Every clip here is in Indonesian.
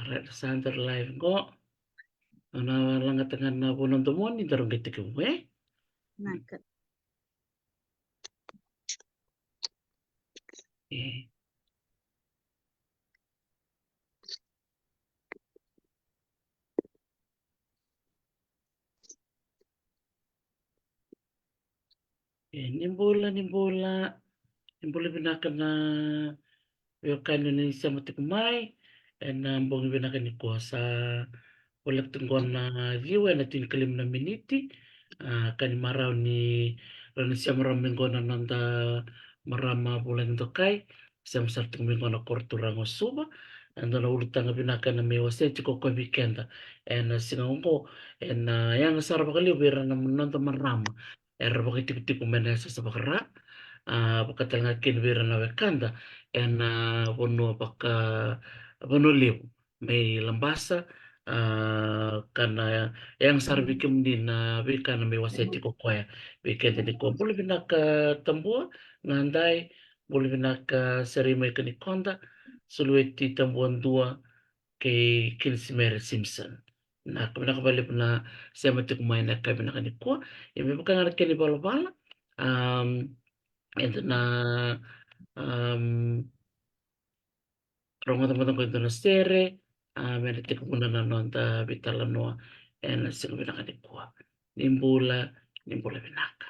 Alright, Sandra live ko. Lang ngatangan na po ng tumon, hindi rin kita kiwe. Nakat. Eh. Nimbola binakan na yung kano ni sa matikumay and ambong binakan ni ko sa walang tungkol na view na tinkalim na miniti kanimaraw ni siya maraming ko na nanda marama bulan ito kay siya masarting mingko na korturang suba ando na ulit nga binakan na may wase chiko ko weekend and singaw ko and yang sarap kali bira na nanda marama bakit tip-tip umenesa sa bakara pagkatalanga kinwira na wekanda and puno liw may lambasa kana yang sarbikim din na wika na may waseti ko kwaya wika din ko boleh binaka tambua nganday boleh binaka serimay kanikonda sulueti tambuan dua kay Kilsimer Simpson na kabalik na siya matikumay na kami na kaniko yung may pagkangarat kanibala-bala ito na rong ko ito na stere meriti ko muna na noon ta bitala noa sigo binakadikwa nimbula binaka.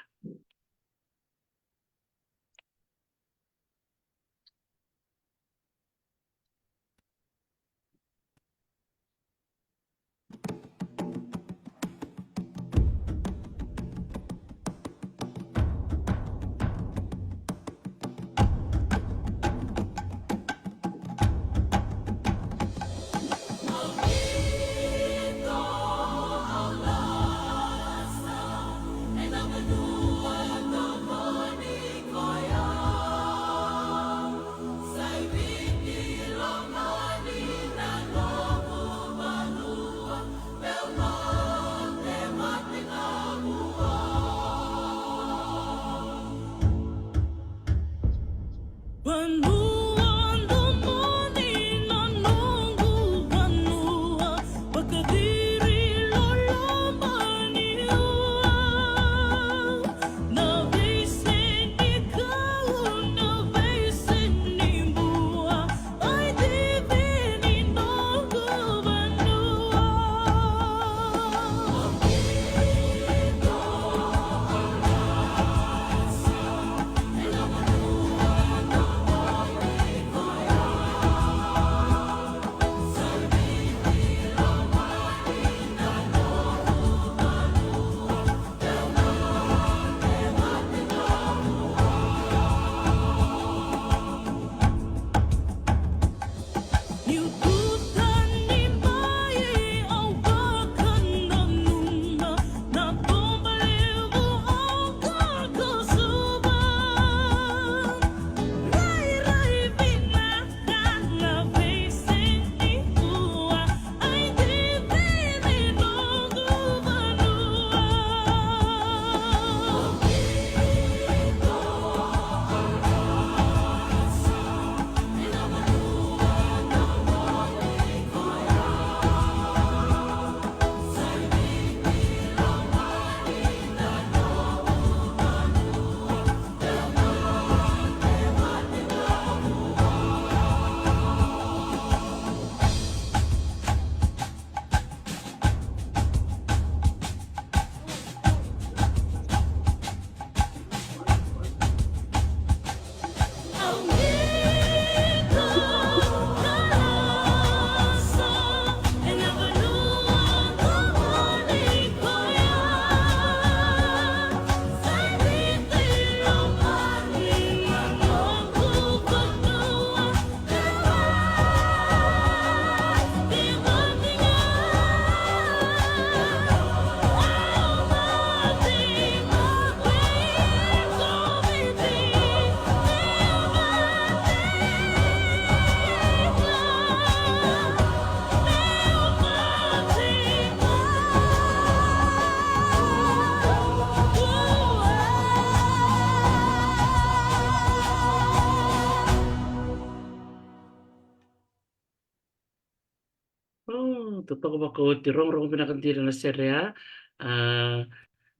Oh, totoo ba ko tirong pinakantira na Serie A. Ah,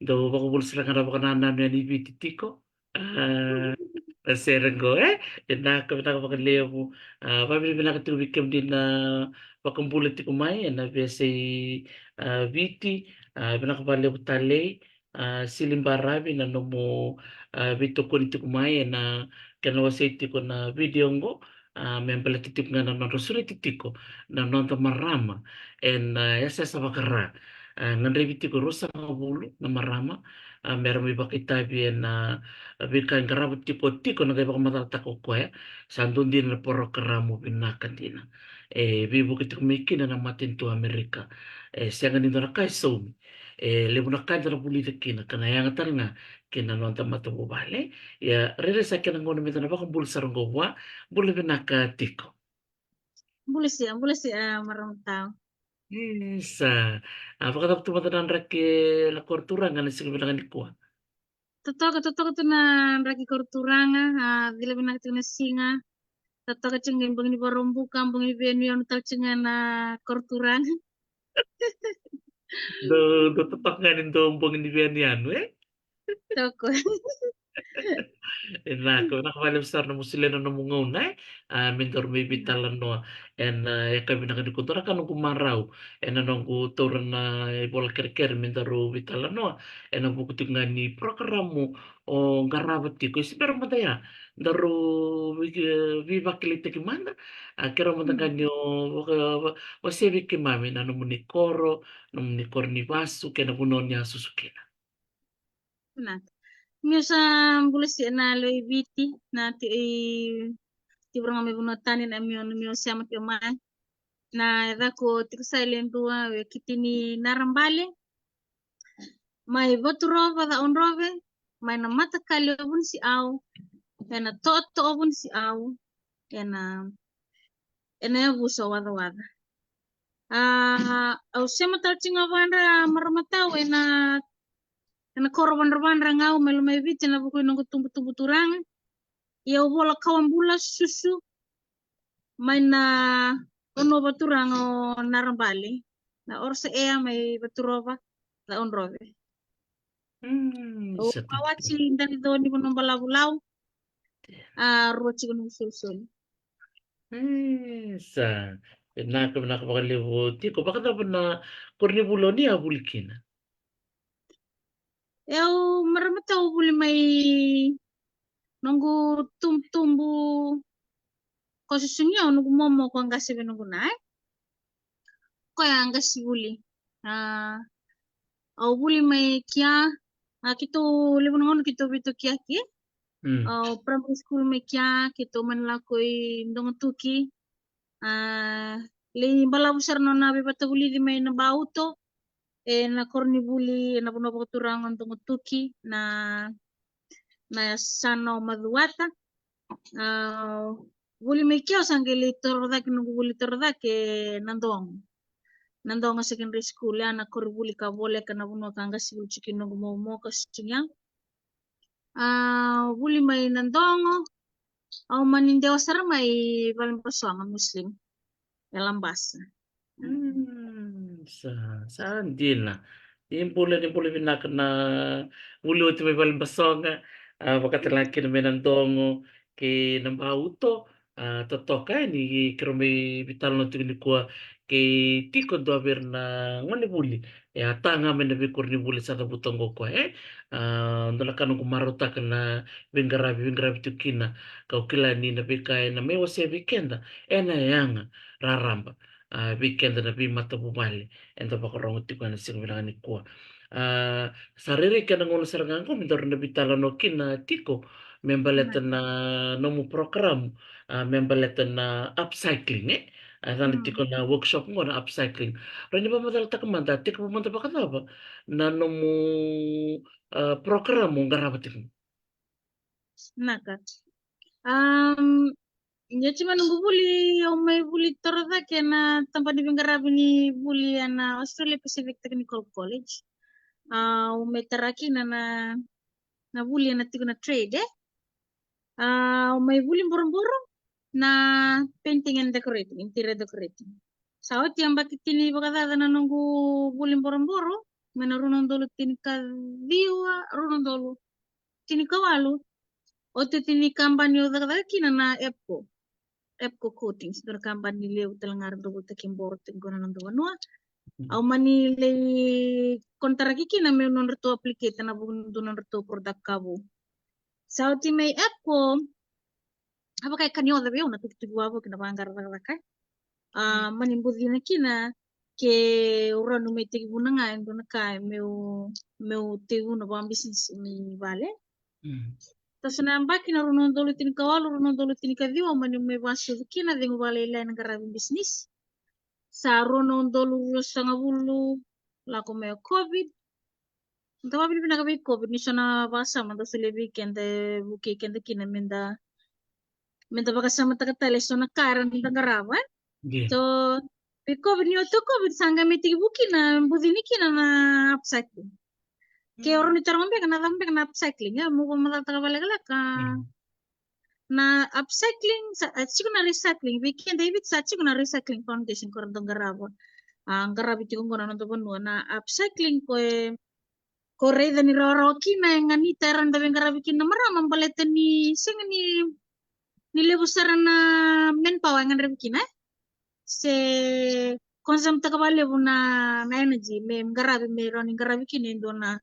do ba ko bulsara nga ba kanan na ni Bititico. Ah, Serenggo eh pinaka mo pamili pinakatubig kam din na pakambulat ti kumay na bese viti pinakabali ko tali silimbarabi na no mo bito ko ti kumay na kanawasay ti ko na video ngo membala titip nga na rosuri titiko na nonton marama and yasa sa bakara nganre biti ko rosa nga bulu na marama meron may bakita bien na bikan karabu tipo na kaya baka matata ko kwe sandun din na poro karamu binakan din bibu kita kumikin na matin to Amerika siya nga nito na kay so lebo na kaya na puli kina kana yang tar nga kina no anta mata bale ya rere sa kina ngono mita na baka bul sarong gowa bul binaka tiko Boleh sih marang tao. sa apakah tapos tumatanan rake la kortura nga nasi bilangan di kuha Totoo ka na ragi korturanga, dila binak na singa. Totoo ka cengin bang ni barombu kambang ni benu yang tal cengen na korturanga. do tepak nga nin do umbong ni Bian yan eh Toko. Nakabalisar na mo sila na namungaw mentor may bitalan no kami nakadikutura ka nung kumaraw anong kuturan na bola kerker mentor bitalan no ang bukutik nga ni program mo o garabat ti ko pero mataya daro viva kilite ki mana kero matagan nyo wasebi ki mami na mo ni koro no ni korni basu kaya na puno niya susukina. Nah, mio sa boleh sih na loy biti na ti barang may bunotani na mio siya mati umay. Na ko ti silent tua we kitini narambale. May boturova da onrove. May na mata kalibun si au. Yana toto obun si au. Yana busa wada wada. Au sema talcing avandra maramataw na korban rabandra ngau melu may viti na bukoy nung tumbu turang. Ia bola kawan bula susu. May na ono baturang o narambali. Na orsa ea may baturova da onrove. O Sa kawachi ndani doni mo nung balabulau. Rochi ko nung sulsul. Sa nakapakalibuti ko. Bakit dapat na kornibulo ni abulikin? Eu maramataw buli may nunggu tumbu kasusunya nunggu momo ko ang gasi nunggu nai. Kaya ang gasi buli. Au buli may kia kito libo nungon kito bito kia ki. Primary school may kia kito manlakoy ndong tuki. Le balabusar no na bibata buli di may nabauto. Na korni buli na puno ko turang ndong tuki na sano maduata. Buli may kia sanggili torodak nunggu buli torodak nandong. Nandong nga secondary school ya na koribuli ka bole ka na buno kanga sibu chikin nunggu mo ka sinyang. Buli may nandongo. Au manindewa sara may balimpaswang muslim. Dalam bahasa. Saan din na. Yung pula pinakan na ulo ito may balimbasonga. Pagkatalaki na may nandongo kay nambauto. Totoka ni kero may vital no tingin ko kay tiko do haber na ngani buli. Tanga may nabikur ni buli sa tabutong ko ndola kanong kumaruta ka na bingarabi tukina. Kau kila ni nabikay na may wasi weekend. Na yang raramba. Weekend na mata bumali ento pakorong ti ko na sing bilangan ni ko sariri ka nang ulo sarangan ko mintor na bitala no kin na tiko membaleta na nomu program membaleta na upcycling Asan tiko na workshop mo na upcycling. Rani ba madalta ka man dati ka pumunta pa ka na ba na nomu program mo garabatin mo. Naka. Ya cuma nunggu buli yang may buli toroda kena tempat di Bingarabi ni buli na Australia Pacific Technical College. May taraki na buli na tigo na trade may buli borong-borong na painting and decorating, interior decorating. Sauti yang bakit tini bakadada na nunggu bulim boro-boro, mena runong dolo tini ka diwa, runong dolo tini kawalu, o tini kampanye da kina na epko coatings, dora kampanye leo telangar do takim boro tingona nando wanua, au mani le kontraki kina me non reto aplicate na bu non reto produk kabu. Sauti may epko, apa kay kanyo da beo na tutuwa bo kina banggar kai. Manimbudhi na kina ke uranu me tegi bunanga endo na kai meu tegu na bang business ni vale. Tas na mbaki na runo dolo tini kawalu runo dolo tini kadiwa mani me basu kina dengu vale ila na garabin business. Sa runo dolo sanga bulu lako me covid. Ntawa bini pinaka be covid ni sana basa manda selebi kende buki kende kina menda baka sama takatale sona karan nda garaba. So COVID ni oto COVID sangga meeting buki na budini kina na upcycling. Kaya orang ni tarong kena upcycling ya mau matata balik ka na upcycling chiku na recycling weekend David sa chiku na recycling foundation ko randong garabo. Ang garabi tikong ko na nandun na upcycling ko reda ni roroki na ngani taran dabe garabi kina maramang baleta ni singa ni lebusaran na manpower ngan rebi kina. Se konsum takabale na energy me garabi me running garabi kini endona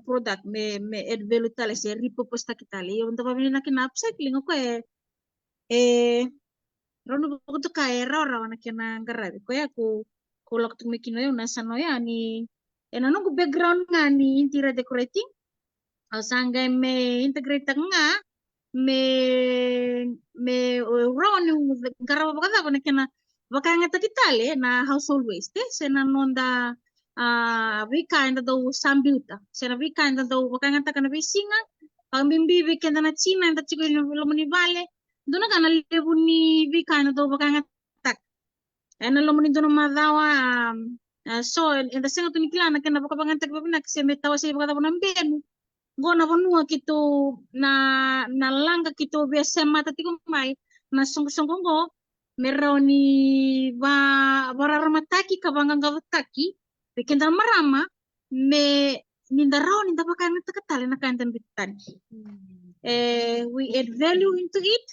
product me add value tale se repurpose takitale yo ndo pamili na kina upcycling ko rono buto ka error na kina garabi ko ya ko lokto me kino yo nasa no ya ni enano ko background nga ni interior decorating sangga me integrate nga me ron garabi bakada na kina baka nga takitale na household waste sena nonda vika inda daw sambiuta sena vika inda daw baka nga takana bisinga pag bimbibi kenda na china inda chiko lo muni vale dona kana lebu ni vika inda daw baka nga tak ena lo muni dona madawa so inda singa tunikila na kena baka baka tak babina kasi metawa sa baka daw nambenu gona bonua kito na langa kito biasa mata tiko mai na song-songkongo meroni bararamataki kabangang gavataki bikin marama me ninda raw ninda baka natakatali na kandan bitan we add value into it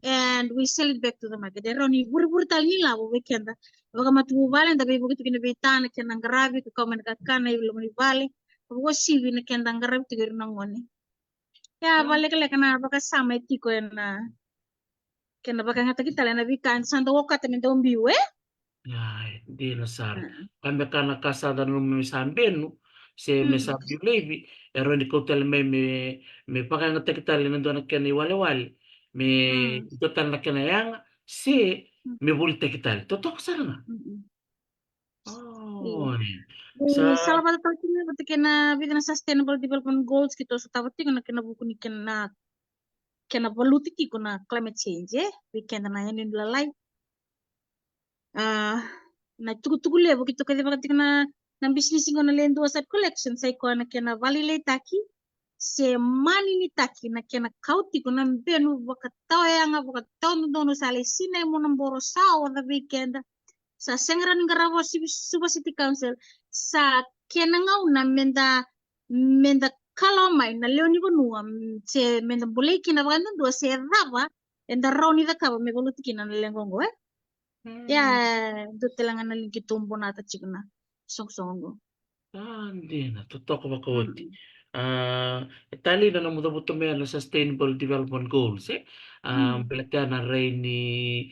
and we sell it back to the market roni bur tali la bo bekenda baka matu vale nda be begitu kina betana kena ngarabi ko kamen kakana iblo mani vale ko sivi na kenda ngarabi tigir nangone ya vale kala kana baka sama tiko na kena baka ngata kita na bikan sanda wakata minta umbiwe Ya, di nasar. Kami kana kasada no me sambenu se me sabi levi ero ni kotel me pakai ngata kita le ndo na kene wale wale me total na kene yang se me bulte kita totok sana. Oh. Salah satu talkingnya berarti kena bikin sustainable development goals gitu so tawati kena buku ni kena baluti kena climate change weekend na yan yung lalay na tugu le begitu kaya bakit kena ng business ko na lendo asset collection sa ko na kena valilay taki se mani ni taki na kena kauti ko na benu bakataw nga bakataw no sali sinay mo ng borosaw the weekend sa sengran ngarawo suba city council sa kenangau na menda kalomay na leoni bonua se menda bulay kinabagan do se raba enda roni da kaba me boluti kinan lengongo ya do telangan na linkitumbo na tachigna songsongo Hindi na totoo ba kawati. Itali na namu dapat na sustainable development goals belakang na ray ni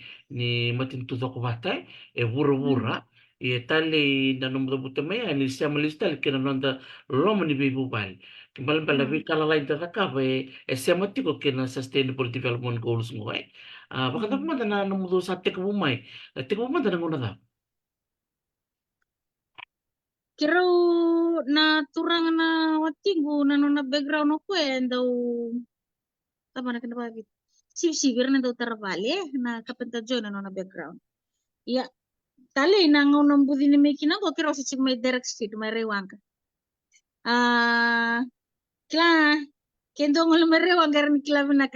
matintuto ko batay bura-bura Itali na namu dapat ni siya malistal kina nanda lomo ni bibubal kimbal balabi kala lain tataka siya matiko kina sustainable development goals mo baka dapat na namu do sa tikbumay na nguna kiro na turang na watingu na na background ko daw tama na kinabagit sibir na daw tarabali na kapentajo na na background ya tali na ngunong budi ni mekina ko kiro sa may direct street may rewangka kila kendo ngul may rewangka rin kila na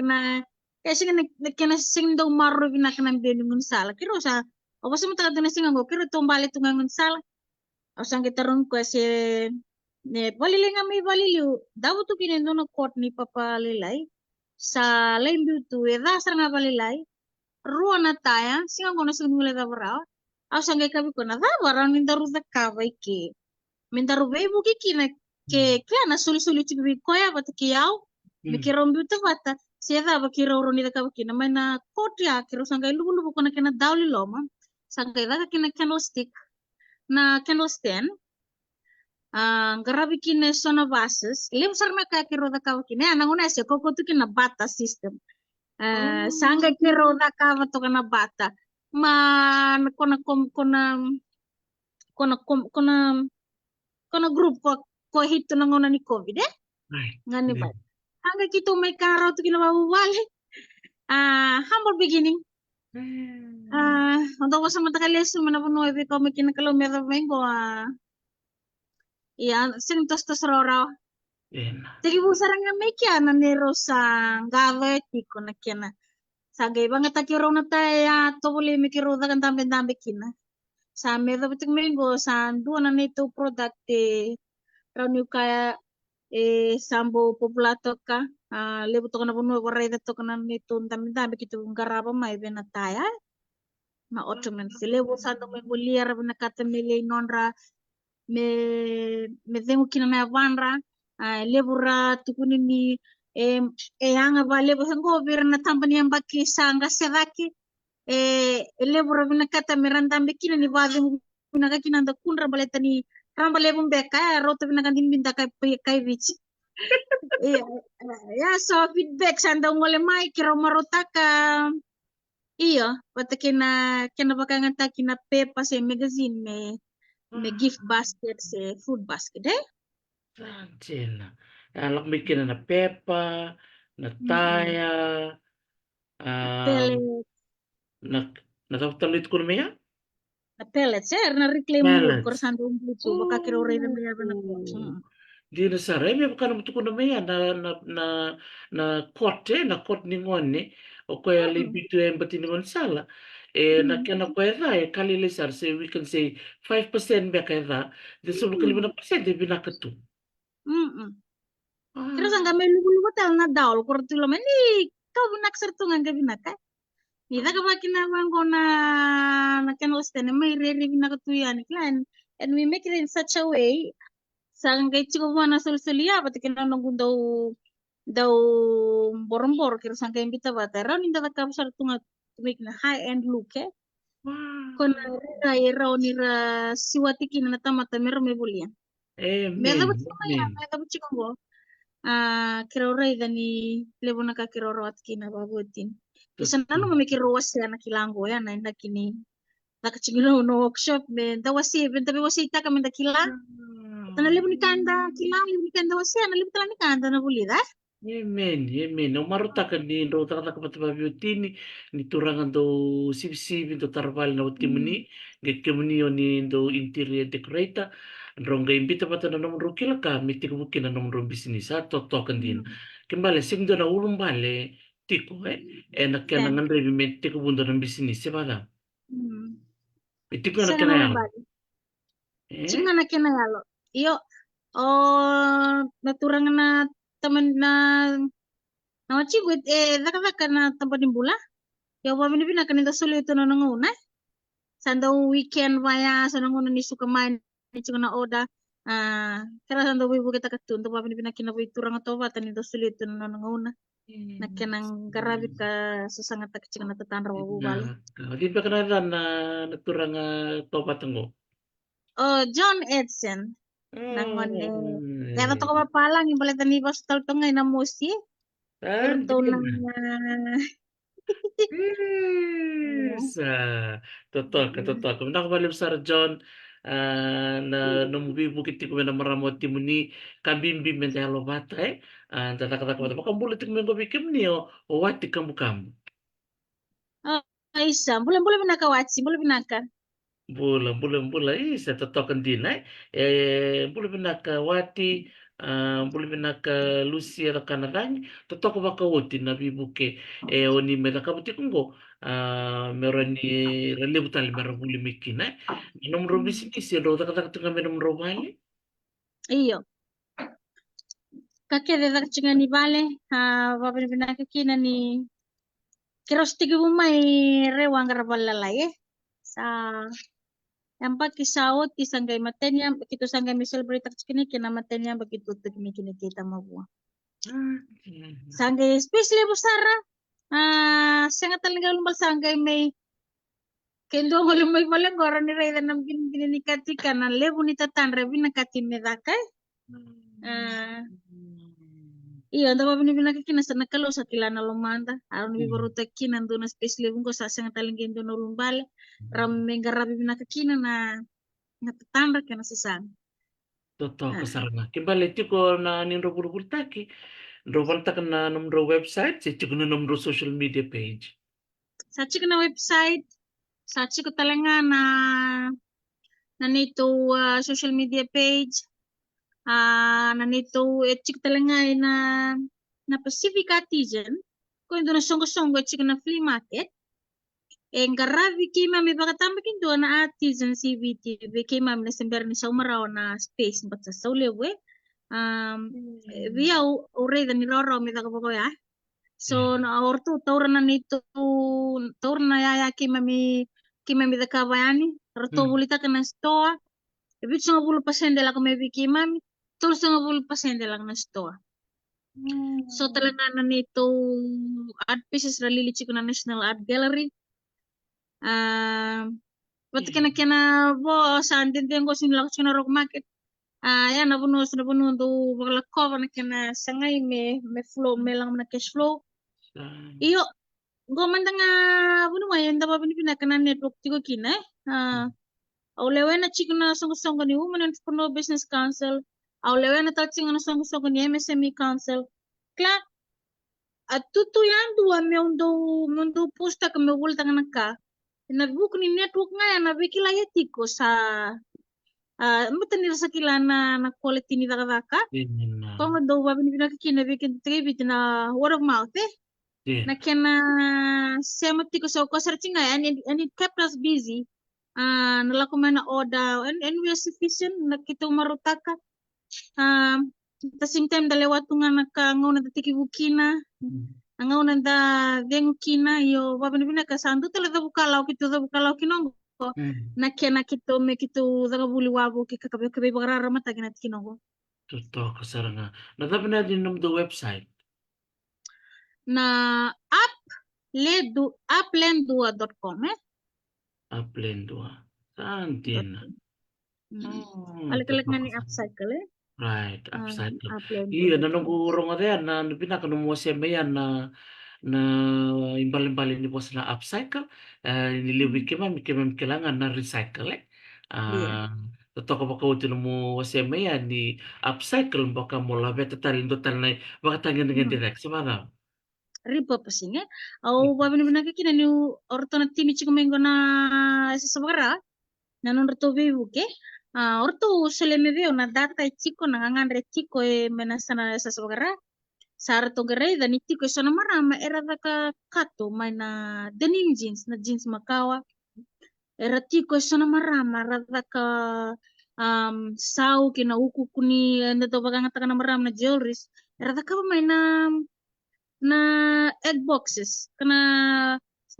kasi kena sing daw maro na kena benungun sala kiro sa O basta mo taga singa go kiro tumbali tungangon sala. O sang kita ron ko se ne balilinga may baliliu. Daw tu kinendo na court ni papalilay. Sa lain tu eda sarang balilay. Ruwa na taya singa go na sing mule da brao. Au sang kabi ko na da barang ni daru da kawai ke. Min daru be buki kina ke ana suli tibi ko ya bat ki yau. Mikiro mbuta bata. Siya ba kiro ron ni da kawai kina may na court ya kiro sang lubu ko na kina dawli loma. Sang da kina candlestick na candlestand. Garabi kine sona bases lem sarna ka kiro da kawa kine ananguna se koko tu kina bata system sanga kiro da kawa to kana bata ma kona kona group ko hito nangona ni covid ngani ba hanga kito may karo tu kina babu wale humble beginning untuk ko sa matakaleso manapuno ebe ko may kinakalometer mengo iya sing tos rora tigi bu saranga mekia na nero sa gave tiko na kena sagay bang takiro na taya to buli mikiro da kan tambe kina sa medo bitik mengo sa duwa na nito product rauni kaya sambo populato ka lebu to kana puno waray to kana nito tambe kito garaba mai bena taya ma otomen lebu sa to mengo liar na katamile nonra me tengo kina na vanra lebura tukuni ni anga ba lebu sango na tambani amba kisanga sedaki lebura bina kata miranda mbekina ni vade bina kakina nda kunra baleta ni ramba lebu mbeka rota bina kantin binta kai bichi ya so feedback sanda ngole mai kira marotaka iya kena bakangan takina pepa se magazine me gift basket se food basket Angela. Alak bikin na pepa, na taya, pellet na talit ko na maya? na pellets na reclaim wood Pellets. korsan dong bucu baka kira ore na maya na Di na saray may baka naman ko na maya na kote, na kot ni ngone o kaya libito yung bati ni sala. Na kaya na kaya da, kalili sar, say we can say 5% ba kaya da, di sa mga kalima na percent, di binakatu. Terus ang kami lugu-lugu tal na daul kortulo mani kau binak sertungan ka binaka. Ida ka bakin na bangko na kenal stene may rere binaka tuyan klan and we make it in such a way sang kay chiko wana sulsulia pati kinanong daw borong-bor kira sang kay imbita bata raw ninda ka sertungan to make na high end look Kona rira ira onira siwati kina na tamata mero me bulian. Meda bat chiko mo kiraurai dani lebo na kakiroro at kina babutin. Isa na no mamikir ruwas ya na kilango ya na ina kini nakachigilo no workshop men dawasi ben tabi wasi ta kami da kila. Tana lebo ni kanda kilang lebo ni kanda wasi na lebo tala ni kanda na bulida. Yemen, Yemen. O marutakan ni ro taka kapatibabiyotini ni turangan do sibsib do tarbal na utimuni gekemuni ni do interior decorator rongga imbita pata na nomro kila ka miti kubuki na nomro bisnis to token din kembali sing do na ulum bale tiko enak kena ngan rebi meti kubundo na bisnis se bala itiko na kena yang Chinga na kena yalo iyo naturangan na teman na wachigwit daka na tempat nimbula ya wa mini bina kanita sulit ito na nanguna sanda weekend vaya sa nanguna ni suka main ni chunga na oda kaya sanda wibu kita katun to wa mini bina kinabuhi turang ato ba tanito sulit ito na nanguna na kenang garabit ka sa sangat tak chunga na tatanra wa bubali di ba kanada na naturang tobatang mo John Edson nangon kaya to ko mapalang yung balita ni Pastor to ngay na musi pero to nang totoo ka. Nakabalib sa John, na bukit ko na maramot ti muni kabimbim men talo bata tatak bata makambulit ko men bikim ni o wati kamu kamu. Isa, bulan-bulan binakawatsi, bulan binaka. Bulan isa totokan din bulan binakawati boleh binaka Lucia la kanarang totoko baka woti na bibuke oni mera kabuti kungo meron ni relevo tali meron huli mikina. Nomro bisnis ya do tak tunga nomro bali. Iyo. Kake de dak chinga ni vale, babin binaka kina ni kiros tigi bumay rewang rabalala sa Yampa kisaot kisanggay matenya begitu sanggay mi celebrate kini kina matenya begitu kini kita mabua. Sanggay especially busara sangat talaga lumbal sanggay may kendo ngolong may malang goran ni Rayda nam gini ni katika na lebu ni tatan rebi na katin ni dakay. Iya, anda babini binaka kina sana kalau sakilana lomanda aron ni baru takina ndo na especially bungo sa sangat talaga ndo no lumbal ram mengarabi binaka kina na natatanda ka na sa sang. Totoo kasarana. Kimbali tiko na ninro burburtaki. Rovanta ka na numro website, si tiko na numro social media page. Sachi ko na website, sachi ko talaga na nito social media page, na nito chik talaga na Pacific Artisan, kung ito na songgo-songgo chik na flea market, garabi kima may bakatamba kinto na artisan CVT, kima na sember ni sa umaraw na space, but sa saulewe, via already ni Roro may tagapagoy So na orto taur na nito taur na yaya kimami da kabayani orto bulita kana stoa ibig sa bulu pasende la kami kimami taur sa bulu pasende lang na stoa so talaga na nito art pieces ralili chiko na National Art Gallery pati kena bo sa andin tengo sinulak chino rock market ya na buno do bakla cover na kena sangay me flow me lang na cash flow iyo gomanda nga bunu nga yanda ba pinakanan network tigo kina awlewe na chiko na songo ni Women Entrepreneur Business Council awlewe na touching na songo ni MSME Council kla atutu yan dua mundo posta ka mewul tangan ka na book ni network nga na bikila yatiko sa matan sa kila na quality ni daka kung do ba pinakakina bikin tribute na word of mouth na kena semati ko so ko searching and it kept us busy nala ko man order and we are sufficient na kita marutaka at the same time dalawa tunga nakangaw na tiki bukina nangaw na da dengukina yo babin ka sandu talaga bukalaw kinongo na kena kito me kito daga buli wabo kikabe bagarara mata ginat kinongo Totoo kasaranga. Nadabi na din ng website. Na applendua.com Applendua. Saan din? Alak-alak nga ni upcycle Right, upcycle. Iya, nanungurong nga yan, na pinakanumo siya yan na imbal-imbalin ni boss na upcycle, niliwik kailangan na recycle totoo ka baka mo siya yan ni upcycle baka mo labi tatalin total na baka tangan dengan direct semana. Repurposing au babin binakakina ni orto na timi chikumengo na sasabara nanon orto vivuke orto seleme veo na data chiko na ngangandre chiko menasana sasabara sar to gere da nitiko sona marama era daka kato mai na denim jeans na jeans makawa era tiko sona marama radaka sau kina uku kuni na to bagang taka na marama na jewelries era daka mai na egg boxes kana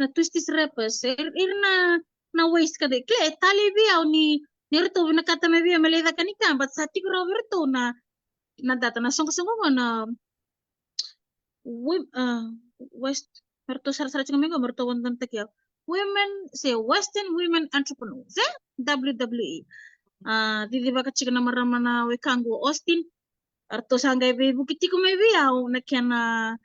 na twisties wrappers na waste kada kle tali biya ni nirto nakata me biya maleda kanika but sa tigro verto na data na songo na west merto sar chinga merto wonton takya Western Women Entrepreneurs WWE didi baka chikna marama na wekango Austin arto sangai be bukiti ko maybe na kena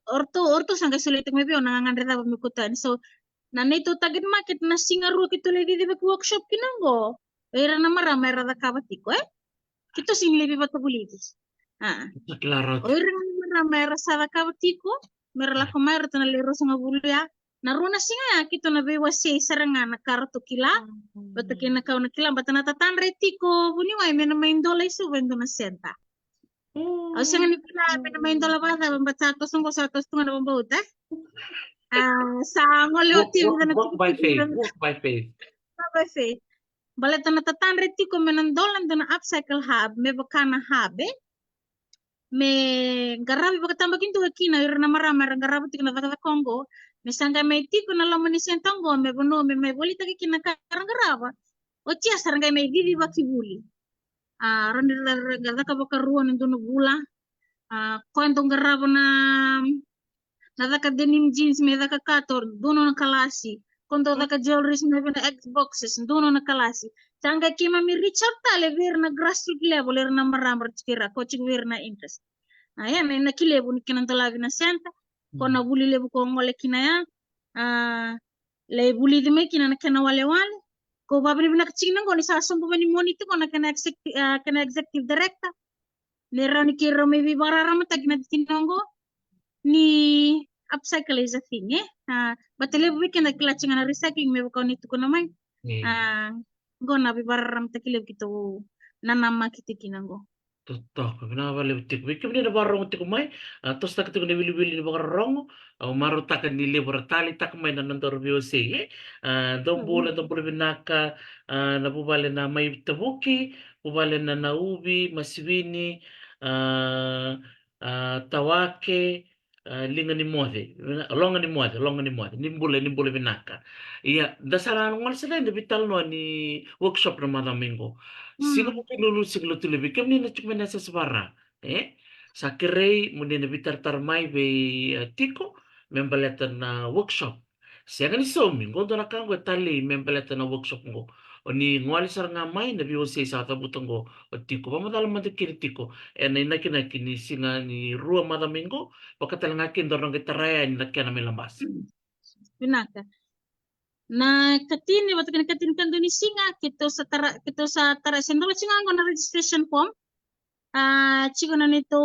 orto sangai sulit maybe nangangandre ta pamikutan so na nito target market na singaru kito lady di workshop kinango era na marama era da kabatiko kito sing lebi batabulitis Claro. Oira marama era sa da kabatiko mera la komaira to na lero sa ngabulya naruna singa kito na be wasi saranga na karto kila bato kina kau na kila bata natatan retiko buni wa mena main dola isu vendo na senta au singa ni kila mena main dola bata bata to sungo sa to tunga na bauta Sa ngole o tiyo na Walk by faith. Walk by faith. by faith. Baleta na tatandre ti ko menandolan na upcycle hub me bakana habe me garabi bakatamba kintu hakina irna marama garabi ti na taka Congo me sanga me ti ko na lamani sentango me bono me boli taki kina karang garaba o tia saranga me vivi bakibuli rondi garda ka bakaruan ndono gula kwento garaba na daka denim jeans me daka kator dono na kalasi kondo daka jewelry me na Xboxes dono na kalasi tanga kima mi Richard tale ver na grassroots level er na maramar tikira ko chik ver na interest ayan na kilebu ni kinantalavi na senta ko na buli lebu ko ngole kinaya le buli di me kinana kana wale wale ko babri bina kaching nang ko ni sasumbu mani monito ko na kana executive director ne rani kiro me bi bararama tagina tinongo ni upcycle is a thing but le weekend na clutching na recycling me ko nito ko naman gona bi bararam takile kito nanama kitikinango Totok, kenapa lebih tik? Bikin ni nabarong tik mai, terus tak tu ni bili-bili ni bakarong, maru tak ni lebur tali tak mai na nantor biose, dom bola binaka, na bubale na mai tabuki, bubale na naubi, maswini, tawake, linga ni mode, longa ni mode, nimbule binaka. Iya, dasaran ngal sila ni bital no ni workshop na madamingo. Sino mo kinulu siglo tulebi kam ni na chukmena sa sabara sa kirei muni na bitar tarmai be tiko membaleta na workshop siya ni somi gondo na kango tali membaleta na workshop ngo oni ngwali sar nga mai na biwo sa tabutang go o tiko pamadala madikiri tiko na inaki ni singa ni rua madamingo pakatal nga kindor ng gitaraya ni nakya na milambas pinaka na katini watu kini katini kan doni singa kito sa tara sendolo singa ngo na registration form chico na nito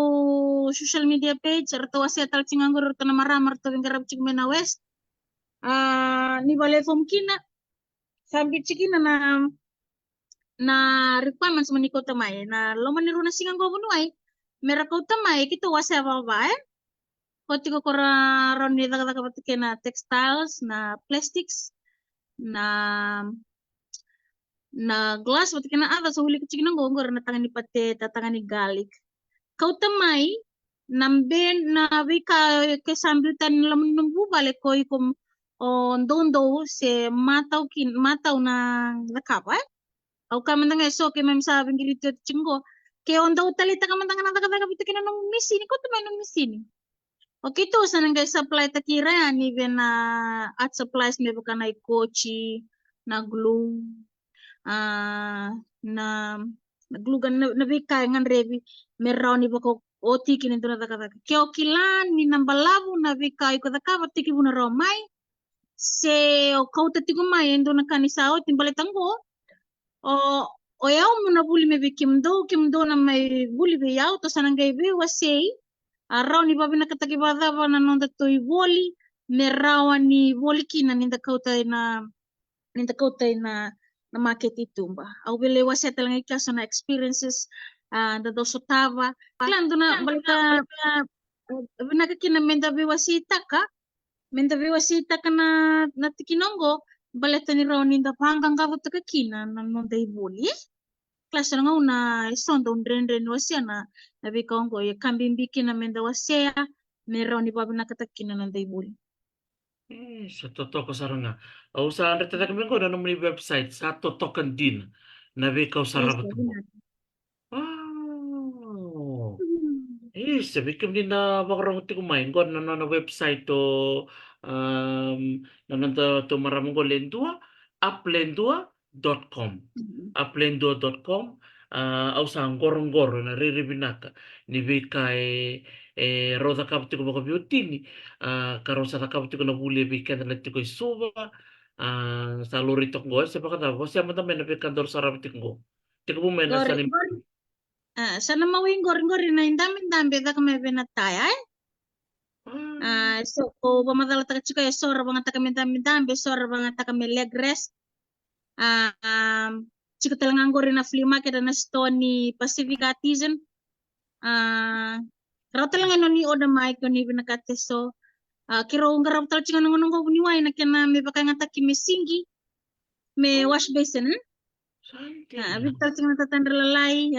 social media page arto wasi atal singa ngo arto na maramar to garab chico mena west ni bale form kina sambil chikina na requirements mani ko tamay na loman ni runa singa ngo bunuay mera ko tamay kito wasi ababae koti ko kora ron ni daga daga na textiles na plastics na glass wati kena ada so huli kucing nang gongor na tangan ni pate tangan ni galik kau tamai namben na wika ke sambutan lamun nunggu balik ko ikom on dondo se matau na nakapa au kamandang eso ke mem sa bingilito chingo ke on do talita kamandang na daga daga bitu kena nung misini ko tamai nung misini okay to sa nang supply takira ni ben at supplies me bukan ay kochi na glue na naglugan na bikay ngan rebi meraw ni bako oti kinin to na taka kyo kilan ni nambalabu na bikay ko taka batiki buna romay se o kauta tigo may endo na kanisao timbalitanggo o yaw mo na buli me kimdo na may buli be yaw to sanang gaybe wasay araw ni babi nakatagibada ba na nonda toy boli merawa ni boli kina ninda kauta na market itumba au bele wasa talang ikaso na experiences da doso tava klando na balita binakakina menda biwasita ka na tikinongo baleta ni raw ninda panggang gabot kakina na nonda ibuli klase nga una isondo undren wasia na nabikongo ya kambimbiki na menda wasia meraw ni babi nakatakina nonda ibuli sa totoo ko saranga. O sa nagtatag ko na naman yung website sa totokan din na bikaw sa rabat mo. Wow. Sabi ko din na bakarang ti kumain ko na website to nananta to maramong ko lendua uplendua.com uplendua.com au sa gorong-goro na riribinaka ni bikay roda kapti ko baka biutini karon sa kapti ko na huli bikan na tiko suba sa loritok go sa baka daw siya man na bikandor sa rabitik go tiko mo men sa nim sana mawing goring na indam beda kami benataya so ko pamadala taka chika sora banga taka mindam besora banga taka leg rest chika talangang goring na flea market na stone Pacific Artisan raw talangan no ni oda mai ko ni binakate so kiro ngarap tal chinga nongo buniwai na kena me pakai ngataki me singi me wash basin Santina. abis tal chinga tatandra lalai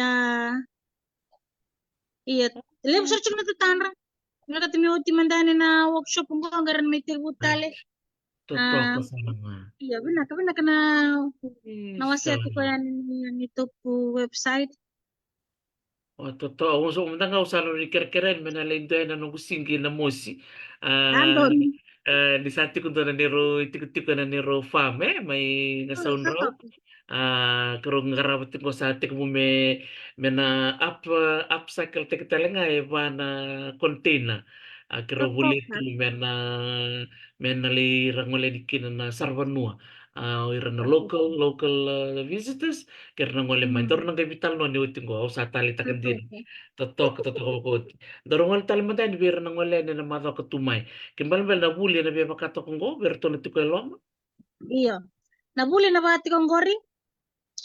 iya lem sar chinga tatandra mereka timi oti mandani na workshop ngo ngaran me tirbutale Totoo ka sana nga. iya benar tapi nak kena nawasiati ko Sana. yan itu po website Totoo. Uso umtanga usano ni kerkeren menalendo na nung singi na mosi. andon Di sati ko na niro itik-tik na niro fam may ngasaun raw. tatok Karong ngarabat ko sa atik mo me na upcycle tek talenga ba na container. Kiro tatok huli tu me na li rangole dikin na sarvanua. Ira na local visitors kaya ngole man dor nang vital no ni uting ko sa tali takan din totok ko dorong tal man tan bir nang ngole na mato ko tumay kimbal bel na buli na be makato ko berto na tiko lom iya nabuli na ba tikong gori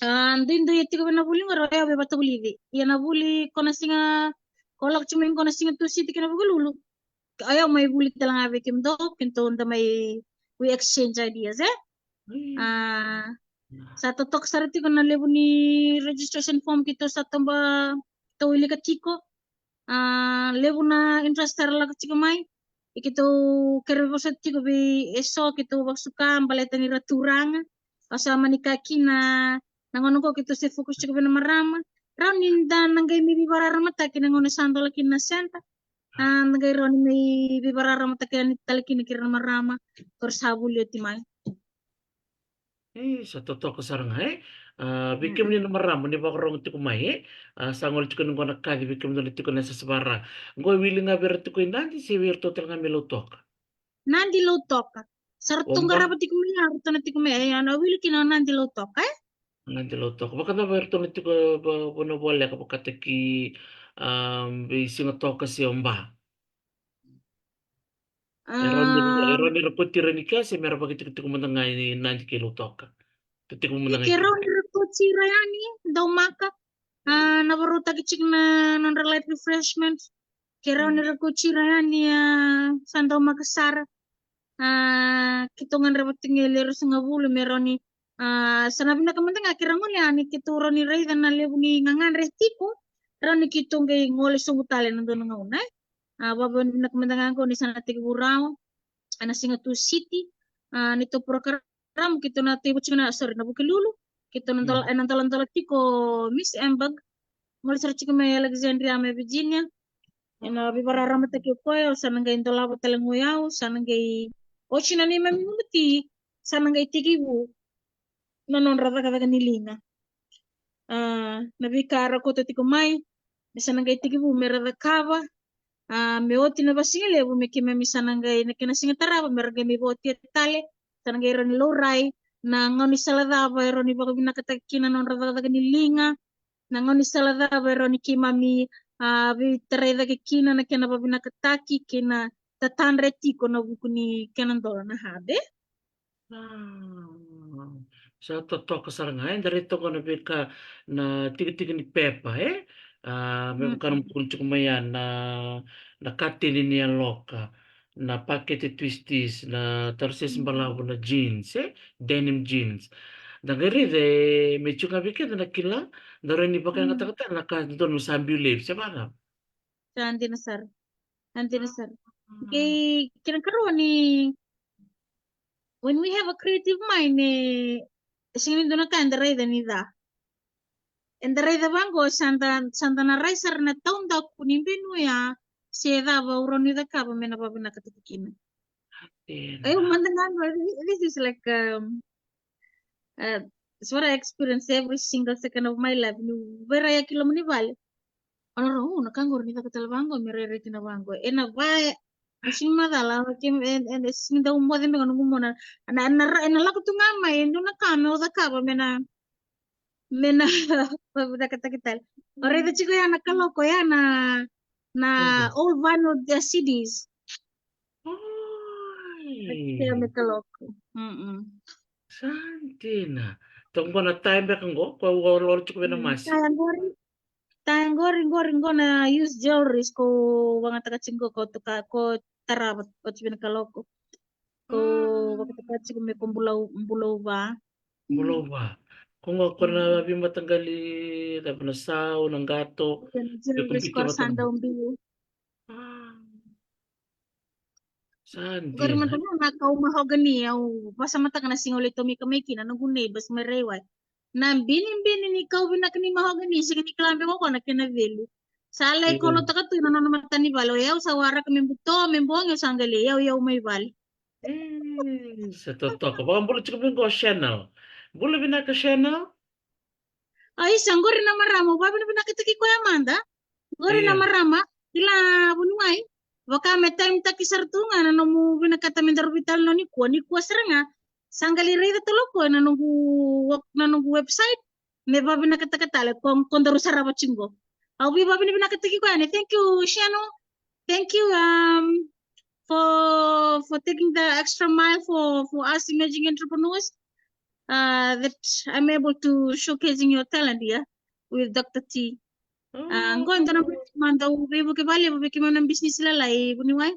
Andindo yeti ko nabuli ngoro ya be bata buli di. Ya nabuli kona singa kolak cumin kona singa tu siti kena lulu. Ayaw may buli talang abe kim do kinto onda may we exchange ideas Ah sa totok sarati ko na lebu ni registration form kito sa tamba to ili ka tiko. Lebu na interest la ka tiko mai. Ikito kere sa tiko be eso kito baksuka baleta ni raturang asa manikaki na nangono ko kito se fokus cukup na marama raw ninda nanggay may bibarara mata kinangono sando laki na senta nanggay raw ni may bibarara mata kina talaki na kira marama korsabul yoti mai sa totoo ko sarang bikim ni maram ni ba korong tiko mai sangol tiko ng konak kadi bikim no tiko na sa sabara ngo wili nga ber tiko inandi si wir total nga melotok nandi lo toka sartung omba garapati ko may haruto na tiko may ayan awili kina nandi lo toka nandi lotok baka na ber to tiko bono bole kapag kataki singotok si omba Eron ni rapoti renika si mera pagi tiku menengah ini nanti kilo toka. Tiku menengah kira kita. ni rakotsi rayani daw maka nabaruta kichik na non-light refreshment kira ni rakotsi rayani sandaw makasara kitungan rapat tinggal nga bulu meroni sanabi na kamantang akira ngoli ani kituro ni ray dan nalebu ni ngangan retiko roni kitong kay ngoli sumutale nandun nga unay babon na kamantang ko ni sana tigurao ana singa tu city nito program kito na tibo china sorry na bukilulu kito nantol tiko Miss Embag ngoli sa chika may Alexandria may Virginia ina bibarara mata ko sana ngay intola talangoyaw sana ngay o china ni mami muti sana ngay tigibu nonon rata kata nilinga nabikara ko tati kumay sana ngay tigibu merada kava me oti na basingile bu me kime mi sana ngay nakina singa taraba merga mi boti tale sana ngay ron loray na ngoni salada ba ron ibaga binakatakina non rata kata nilinga na ngoni salada ba ron kimami bi tereda ke kina na kena ba binakataki kena tatandre tiko na buku ni kenan dola na hade Sa totoo ko sarang dari toko na bika na tiga ni pepa may bukan kunci kumayan na katini niya loka na pakete twisties na tarsis malabo na jeans denim jeans. Dagari de medyo nga bika na nakila darin iba kaya kata-kata doon sambil live siya ba nga? Nanti nasar kay kinakaroon ni when we have a creative mind singin doon ka andaray danida andaray da bango santa na raisar na taon da kunimbinu ya seda ba uron nida ka ba mena ba binakatikin ay mandangan this is like it's what I experience every single second of my life ni vera ya kilo mani vale ono nakangor nida katalbango mirere kinabango ena ba Musim madala kim en sinda umbo de mengon ngumona na laku tu ngama endo na kame oda kaba mena babuda kata kita ore de chico ya nakaloko ya na old van of the cities kaya me kaloko Santina. Tong na time ba kang go? Kwa lor chuko na masi. Tayang goring na use jewelries ko mga taga chingo ko to ka ko tarabat at pinakaloko. Ko wakati ko may kumbulaw ba? Bulova. Kung ako na matanggali tapos na sao ng gato, Yan yung jewelry kumpita score matanggal. sandaw biyo. Ah, saan Gari din? man to na kau mahogany au basta mata kana singol ito mi kamay kina nang gunay bas may reway. Na binin ni kau binak ni mahogany sige ni klambe ko na kina velu. Salay ko lo Yun. taka tu na mata ni balo yaw sa wara kami buto membuang yaw sanggali yaw may bali. Sa totoo ko. Baka bulot ko ko channel. Bulot binaka channel? Ay sanggori na maramo babi na binakitaki ko Amanda. Gori na Iya. marama ila bunuay. Baka may time taki sartunga na mo binakata mendarbital no ni kuwa seranga. Sanggali rida toloko na nunggu website. Me babi nakata-katala kung daru saraba chingo. Au bi babi na binakataki ko ani. Thank you Shano. Thank you for taking the extra mile for us emerging entrepreneurs. That I'm able to showcasing your talent here with Dr. T. Ang Oh, ko na man daw bibo ke bali bo ke man business sila lai buniway.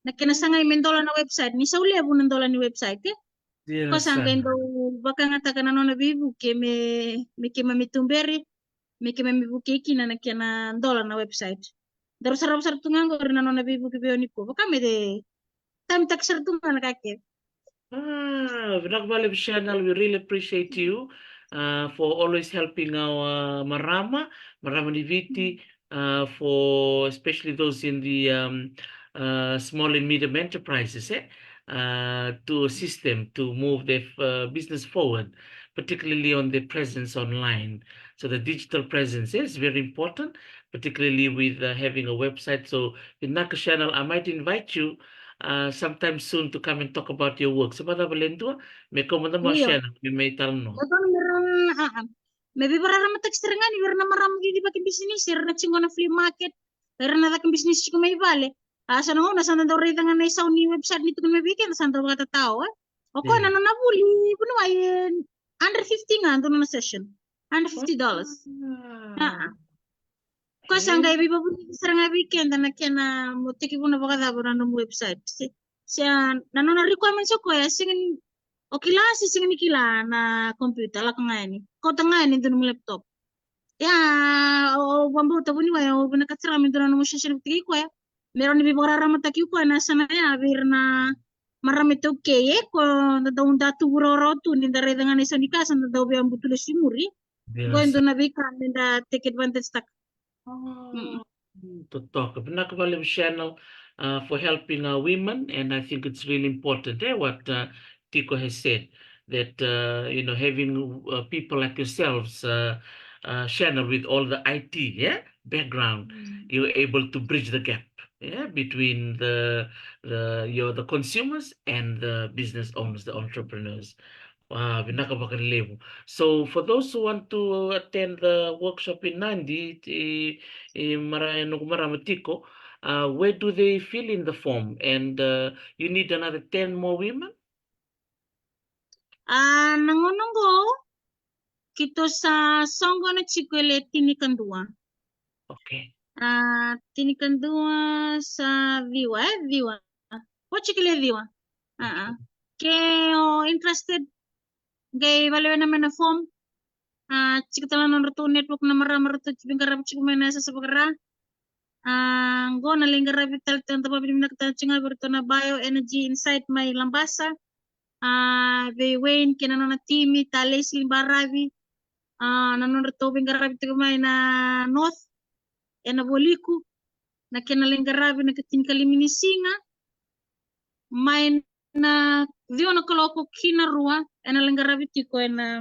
Nakinasangay men dola na website ni sa uli abo ng dola ni website eh. di Ko na sangay sana. daw baka nga taga na no bibo ke me ke mamitumberi me ke mamibuke kina na kina dola na website. Daru sarap sarap tungang ko rin na no bibo ke biyo ni ko. Baka me de tam tak sarap tungang kake. Vinakbali channel, we really appreciate you for always helping our Marama Niviti, for especially those in the small and medium enterprises, to assist them to move their business forward, particularly on their presence online. So the digital presence is very important, particularly with having a website. So with Naka channel, I might invite you sometime soon to come and talk about your work. Sabada Valentua, may komanda mo Iyo. siya na may talno. Ito meron may bibara matak serengan ni na maram di bakin bisnis sir na chingo na flea market. Pero na takin bisnis ko may vale. Asa no na sana daw rita nga na isaw ni website nito kung may weekend sa daw kata tao eh. O ko na Yeah. no nabuli puno ay under 50 nga doon na session. Under $50. Ah, Kasi ang okay. kaya biba po sa nga weekend na kaya na mutiki po na baka daw na ng website. Siya nano na requirements ko ya singin okay lah sisingin ni kila na computer la nga ni. Ko tanga ni doon mo laptop. Ya o bambu tabu ni wa o binakasira mi doon mo siya siniptiki ko ya. Meron ni bibara ramataki ko na sana ya bir na marami to keye ko na daw datu buroro tu ni dare dengan isa ni kasan na daw biang butulis simuri. Going Binasa. to na bika minda take advantage tak. Oh, to talk. Pinakabalim channel for helping women, and I think it's really important. What Tico has said that having people like yourselves, channel with all the IT, background, you're able to bridge the gap, between the consumers and the business owners, the entrepreneurs. Wow, pinakabakaliliw. So for those who want to attend the workshop in Nandi, Maramatiko, where do they fill in the form? And you need another 10 more women? Nangononggo kito sa songo na chikwele tinikandua. Okay. Tinikandua sa viwa. O chikwele viwa. Ke interested gay baliwan naman na form. Chikatala ng ruto network na maramaruto chibingkarap chikumena sa sabagara. Go na linggara vital tanta pabilim na katachinga berto na bioenergy inside may lambasa. Wayne kinano na timi tales limbaravi. Nanonood tubing garabi tigumay na north na boliku na kinaling garabi na katin kaliminisinga may na view na koloko kinarua na lang garabi tiko na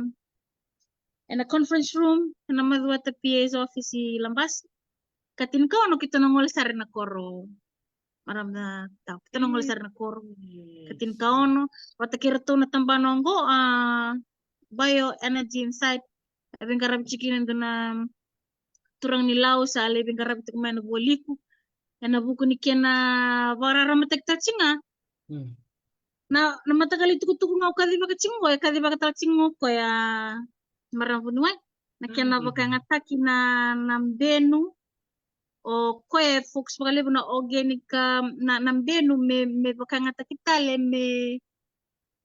conference room na madwa ta PA's office lambas katin ka ano kita nangol sar na koro maram na tao kita nangol sar na koro katin ka ano wata kirto na tambanongo bioenergy inside abing karab chikin nando na turang nilaw sa alibing karab ito kumain na buwaliku. Na buko ni kaya na barara matek-tatsinga. Na matagal ito kutukong ako kadi baka tsingo. Kadi baka tatsingo ko ya marang punuay. Na kaya na baka nga taki na nambenu. o koe fokus bakalevu na organic na mbenu me bakangata kitale me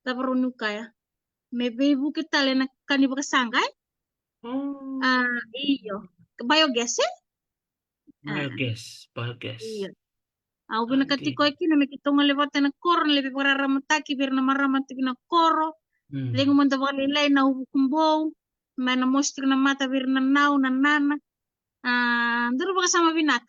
tabarunu kaya me bebu kitale na kani bakasanga Oh, iyo biogas biogas, iyo biogas. au bina Adi. katiko kina me kitonga levate na koro lebe para ramataki bir na maramati na koro lengo manda bakale na ubukumbou mana mostri na mata bir na nau na nana nduru bakasama binak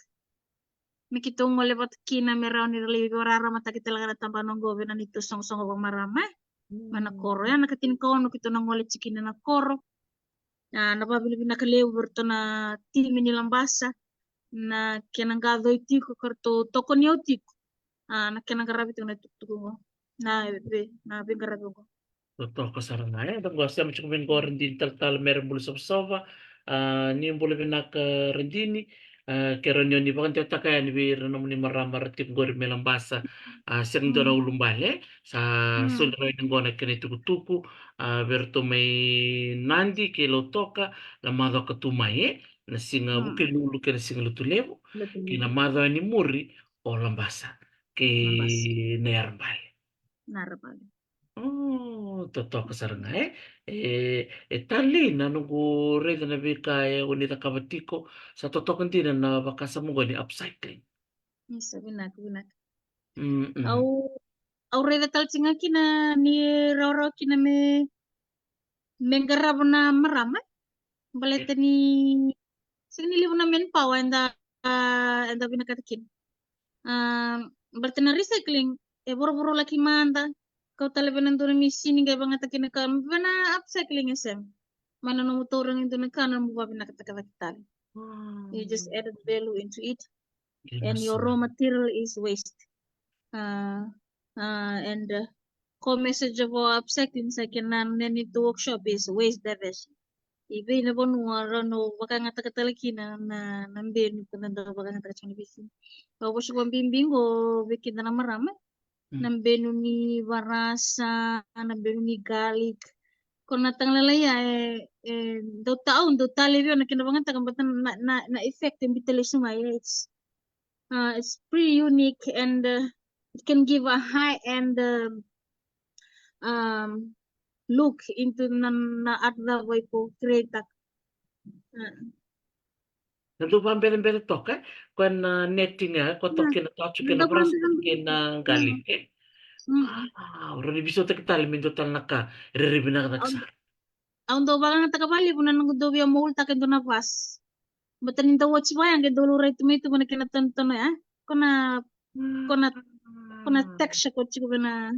mikitungo lewat kina merau ni rali rara mata kita lagana tambah nonggo bena nito song song bang marama mana koro ya nakatin ko no kito nangole cikina na koro na babili bina kaleu berto na timi ni lambasa na kena gado itiko karto toko ni utiko na kena garabi tu na tuktuko na be na be garabi ko Totoo kasaranayan dan gua siya macam main goreng di tal merah bulu sova ni boleh benak rendini keronyo ni bakan tiap takaya ni bir namun ni maramar tip goreng melang basa sering dona ulum bale sa sundra ni gona kene tuku berto mai nandi ke lotoka la mado ka tumaye na singa buke lulu ke singa lutu levo ke na mado ni muri o lambasa ke lambasa nearbal. narabali Oh, totoo ka saranga talina nunggu reda na bika unita kabatiko sa totoo kan din na bakasa mo gani upcycling. isa binak binak Mm. au au reda tal singa kina ni roro kina me menggarab na marama baleta ni signi libu na men pawa enda binakatakin baleta na recycling boro-boro laki manda kau tala benantura misini gaya bangatakin ka bana upcycling esem mana no motorang into na kana mo ba binakatakatakital you just added value into it and your raw material is waste and core message of our upcycling sa kinan nito workshop is waste diversion ibe na bonu no baka ngata katalaki na nambe no kunanda baka ngata chani bisi ko bosu ko bimbingo bikin na marama nambe no ni barasa nambe no ni garlic ko natang lalaya do taon do talibyo na kinabangata kambatan na effect yung bitali sumaya it's pretty unique and it can give a high end um, look into na art da way po create Nandu ba bere toka kwan netting ko tokin na tachu kina bras kina galing ora ni biso tak tal min total naka reribina naksar. Ang daw baka natakabali po na nang daw yung multa kendo na pas. Batanin daw watch ba yang kendo luray tumito mo na kinatanto na Kuna kuna kuna text siya ko chiko na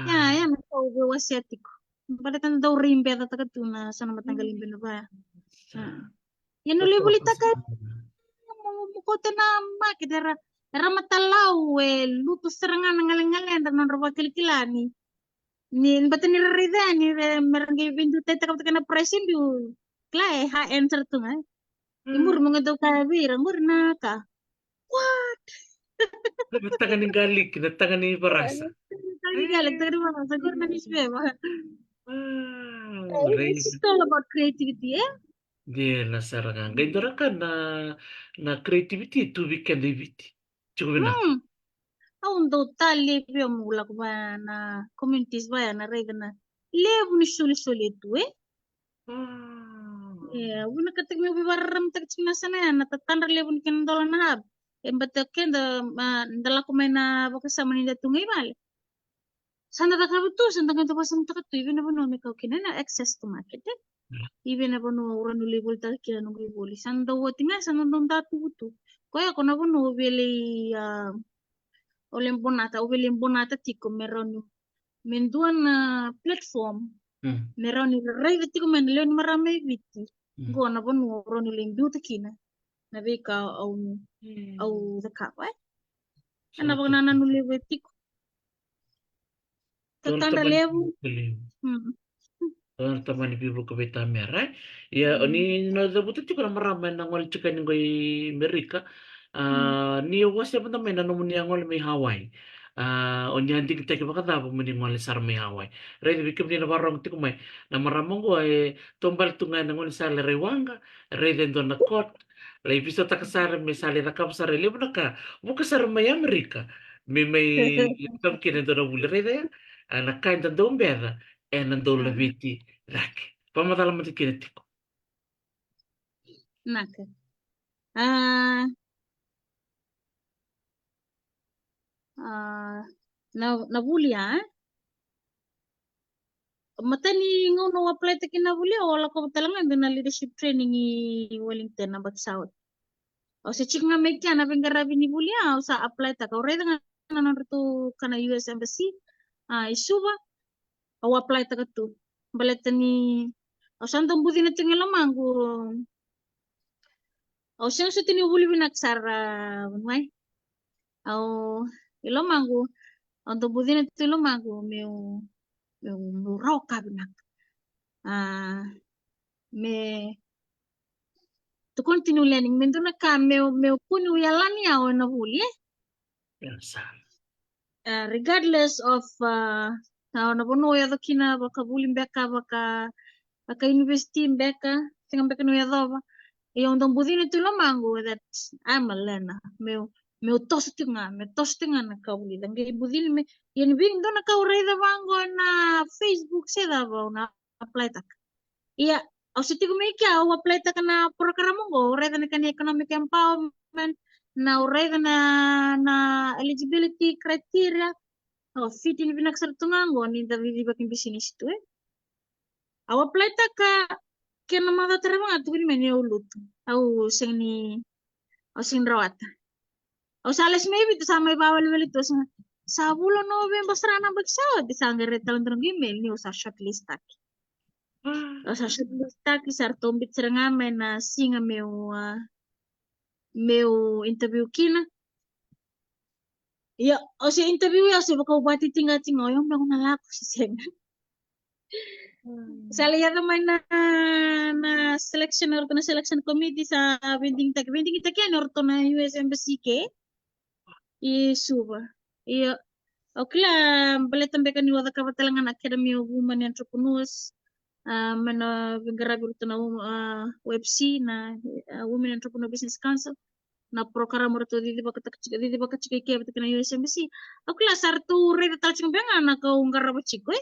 ya nako go asiatic. Balatan daw rimbe at tagatuna sana matanggalin ba na ba. Yan ulit bulita ka mukote na makidera era matalaw luto serangan ngaling-ngaling dan roba kilikilani ni bata ni rida ni merangge bintu tete kapta kana presin du klay ha enter tu nga imur mga daw ka birang na ka what Tangan ni galik, tangan ni barasa. tadi galag tadi mana sagur na nisbe ba it's Uray. just all about creativity Dia nasarangan. Ganito ra ka na creativity to weekend activity. Cukup na. aun daw tali pio mulak ba na communities ba na rega na lebu ni suli tu una katik mi bibaram tak china sana ya na tatandar lebu ni kendola na hab embate kenda ndala ko may na baka sa manila tungay mal sana ta kabutu sana kan ta pasang ta katu even na bono me kau kina na access to market even na bono ura no level ta kila no boli sana daw tinga sana dong datu butu kaya ko na bono beli o lembonata tiko meron menduan platform meron ni rai tiko men leon marame biti go na bono ron ni lembu takina na be ka au zakapa ana bang nana no level tiko tatanda level Teman ibu ke beta merah. Ya, ni na zabuti juga marama na ngol chicken ngoy Amerika. Ni was ya pun na nomun yang ngol may Hawaii. Onya hindi kita kibakata pa muni ngol sar may Hawaii. Rai bikim ni na barong tiko may na maramong ko ay tumbal tunga na ngol sa larewanga. Rai den don na kot. La episode kasara me sale na kam sare le ka buka sare mai Amerika. Me mai kam kina dona bulere de ana kain dan dom beda en dan dole viti lak. Pamadala mati kina tiko. Naka. Ah, na buli matani ngono apply ta kina buli wala ko talangan na leadership training i Wellington na South. O se chik nga mekya na bengarabi ni buli o sa apply ta ka reda nga na tu kana US embassy isuba o apply ta ka tu. Baletani o santong budi na tingala mangu o siyang sa tinubuli binaksara bunway o ilo mangu o to budi na tilo mangu meu roka binak me to continue learning men na ka meu kunu yalani ya na buli Yansa. regardless of na bono ya kina baka buli beka baka university beka tinga beka no ya dova yung dong budino tulo mango that I'm a learner meu tostinga na kauli dange budil me yan bing do na kauray da mango na Facebook seda ba na apply tak iya o siti ko may kya o apply tak na programa mo uray da na kan economic empowerment na uray da na eligibility criteria o fit in binaksartungango ni da vivi bakin business tu aw apply tak kena mata terang atu ni meni ulut au sing rawat au sales maybe tu sama bawal beli tu sa bulan November serana baksa di sangere talon terang email ni usa shortlist tak usa shortlist tak sar tombit seranga mena singa meu interview kina ya o si interview ya si baka ubati tinga yung mga nalaku si senga Sa lihat naman na selection orto na selection committee sa vending tak yan orto na US Embassy ke suba iya okla baletan beka ni wada kabatalangan Academy of Women Entrepreneurs mana garabi orto na WebC na Women Entrepreneur Business Council na program orto di baka chika ke betul na US Embassy okla sartu reda talching benga na kau garabo chiko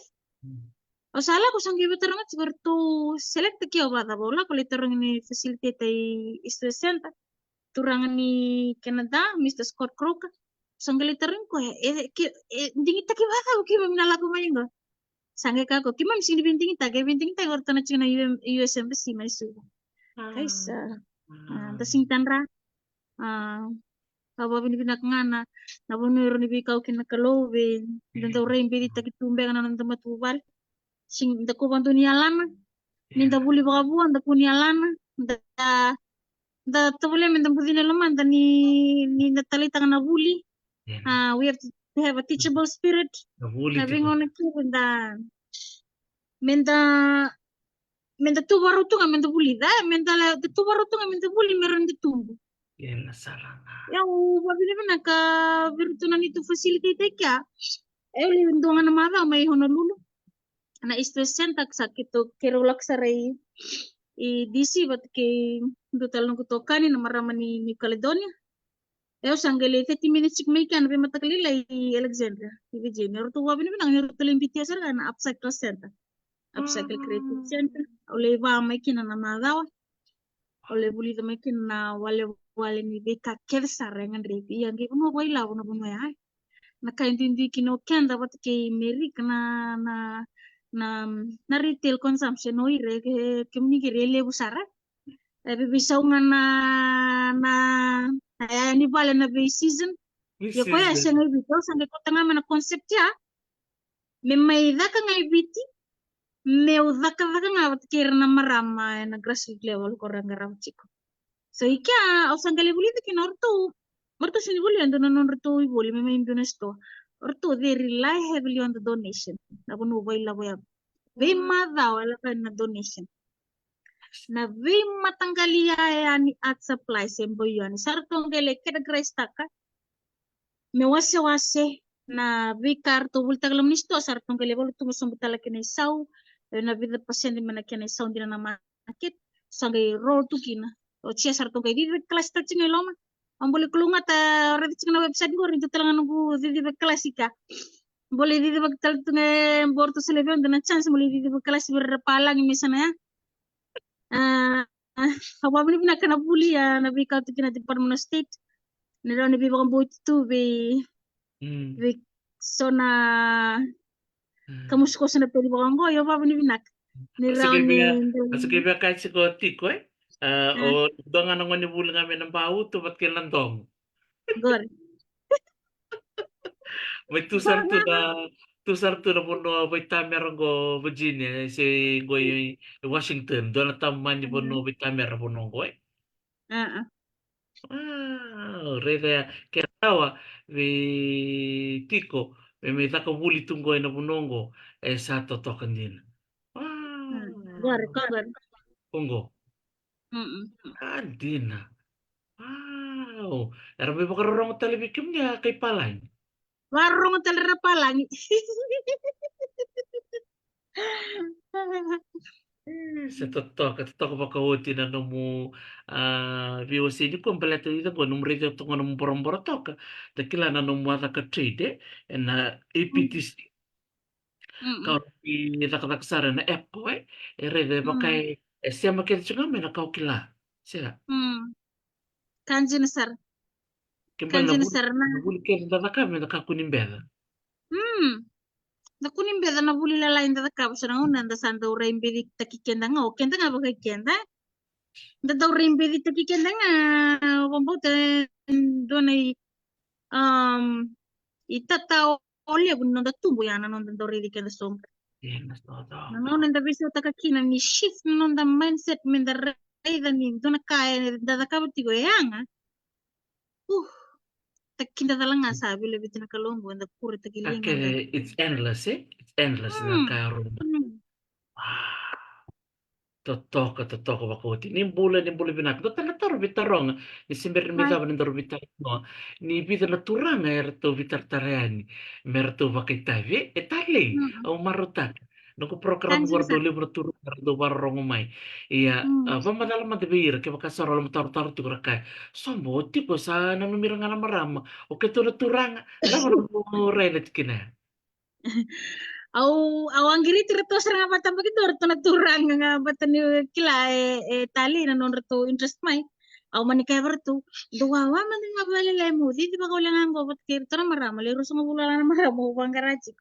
O sala ko sang gibe terang seperti select ki obada bola ko terang ni facilitate student center turang ni Canada Mr. Scott Croker sang terang ko dingi taki bada ko kim na lagu mayengo sange ka ko kim sing binting ta orto na china US Embassy mai su kaisa ta sing tanra aba bini binak ngana na bonur ni bi kau kina kalobe dan to rein bi taki tumbe ngana nan tempat bubal sing da ko bantu ni alana minta buli baka buan da puni alana da tabule minta buli na laman da ni natali tanga na buli we have to have a teachable spirit having on a kid da minta tu baru tu minta buli da minta tu baru tu minta buli meron di tumbu Yan salah. yang babili na ka virtual itu facilitate kya eli ndonga na mara may Honolulu na stress center sakit to kerulak saray DC bat ke dutal ng kutokani na marama ni Caledonia sanggele 30 minutes chik may kan be matakalila Alexandria Virginia orto wa bini nang orto limbiti sar na upcycle center upcycle creative center ole ba may kina na madawa ole buli da may kina na wale ni be ka kelsa rengan repi yang ge no boy la no bono ay nakaintindi kino kenda bat ke Merik na retail consumption no ire ke mni rele busara tapi bisa na ni vale na be season yo ko ya sene bito sange ko tanga mana konsep ya me mai daka ngai biti me udaka ngabat kirna marama na grassroots level ko rangaram chiko so ikya o sangale buli de kinorto Orto sini buli ando non orto buli me imbunesto orto they rely heavily on the donation na bono boy la boy Vima daw ala na donation. Na vima tanggalia yani at supply sembo yani sartong gele keda grestaka. Me wase na vikar to bultaglam nisto sartong gele bolu tumo sombutala kene sau na vida pasien di mana kene sau dina na market sangai roll tukina O cia sarto kay di kelas ta cinga loma. Ang boleh kelungat reti cinga website go rintu talangan nunggu di kelas ika. Boleh di tal tunga borto selebion dan chance boleh di kelas berpalang misalnya. Apa ni pina kana buli ya nabi kau tu kina Department of State. Nero nabi bakang buat tu Hmm. be sona kamus ko sana peli bakang go yo apa ni binak. Ni round ni Masuk kaya kahit si Kotik, eh? O doon nga nang manibuli kami ng baho, tumat kinlandong. gor. May tusar tu na puno, may tamer go Virginia, si go Washington, doon na taman ni puno, may tamer puno go, eh? Ah, Reda, kaya tawa, may tiko, may takabuli tunggo na punongo, sa totokan din. gor, gor. Pungo. Mm. Din na. Wow! Era may makararong talabikim niya kay Palay. Warung telur palang. Sa totoo makauti na no mo VOC ni ko baleta dito ko nung rito to nung borong-boro to ka dakila na nung wata ka trade na APTC ka nitakaksara na app ko rede ba kay siya makita nga may nakaukila siya Kanjin sir. kimbal Kanjin sir na. nabuli kaya na kami nakakuning beda. Nakunin beda na buli lalain da ka sa nang unan da sanda ura imbedi takikenda nga o kenda nga ba kenda. Da da ura imbedi takikenda nga komputer donay um itata olya bunno da tumbo yana non da ura di kenda som. Yes, todo. Nang da bisu takakina ni shift non da mindset min da raida ni dona kaya da ka batigo yanga. Takinda talaga sabi lebih tinakalombo and the kuri tagilingan da. It's endless, eh? It's endless na karon. Totoo makuti. Ni bulan binak. Dota na taro bitarong. Ni simber ni mita ni taro bitar no. Ni bita na turang erto bitar tarayani. Merto bakitavi. Etali. Au marutak. Nung program Kanjin guardo sa. libro turu guardo barong umay. Iya, pamadala man tebir ke makasaro lam taru-taru tu rakai. Sombo tipo sa nanumirang na marama. O keto na turang. Lawan mo relet kina. Au ang giri tirto serang apa tampak itu orto na turang nga batan ni kila tali na non reto interest mai. Au mani kaya bertu. Dua wa man nga bali lai mo di ba ko lang ang gobat kirto na marama le ruso ngabula na marama ubang garaji.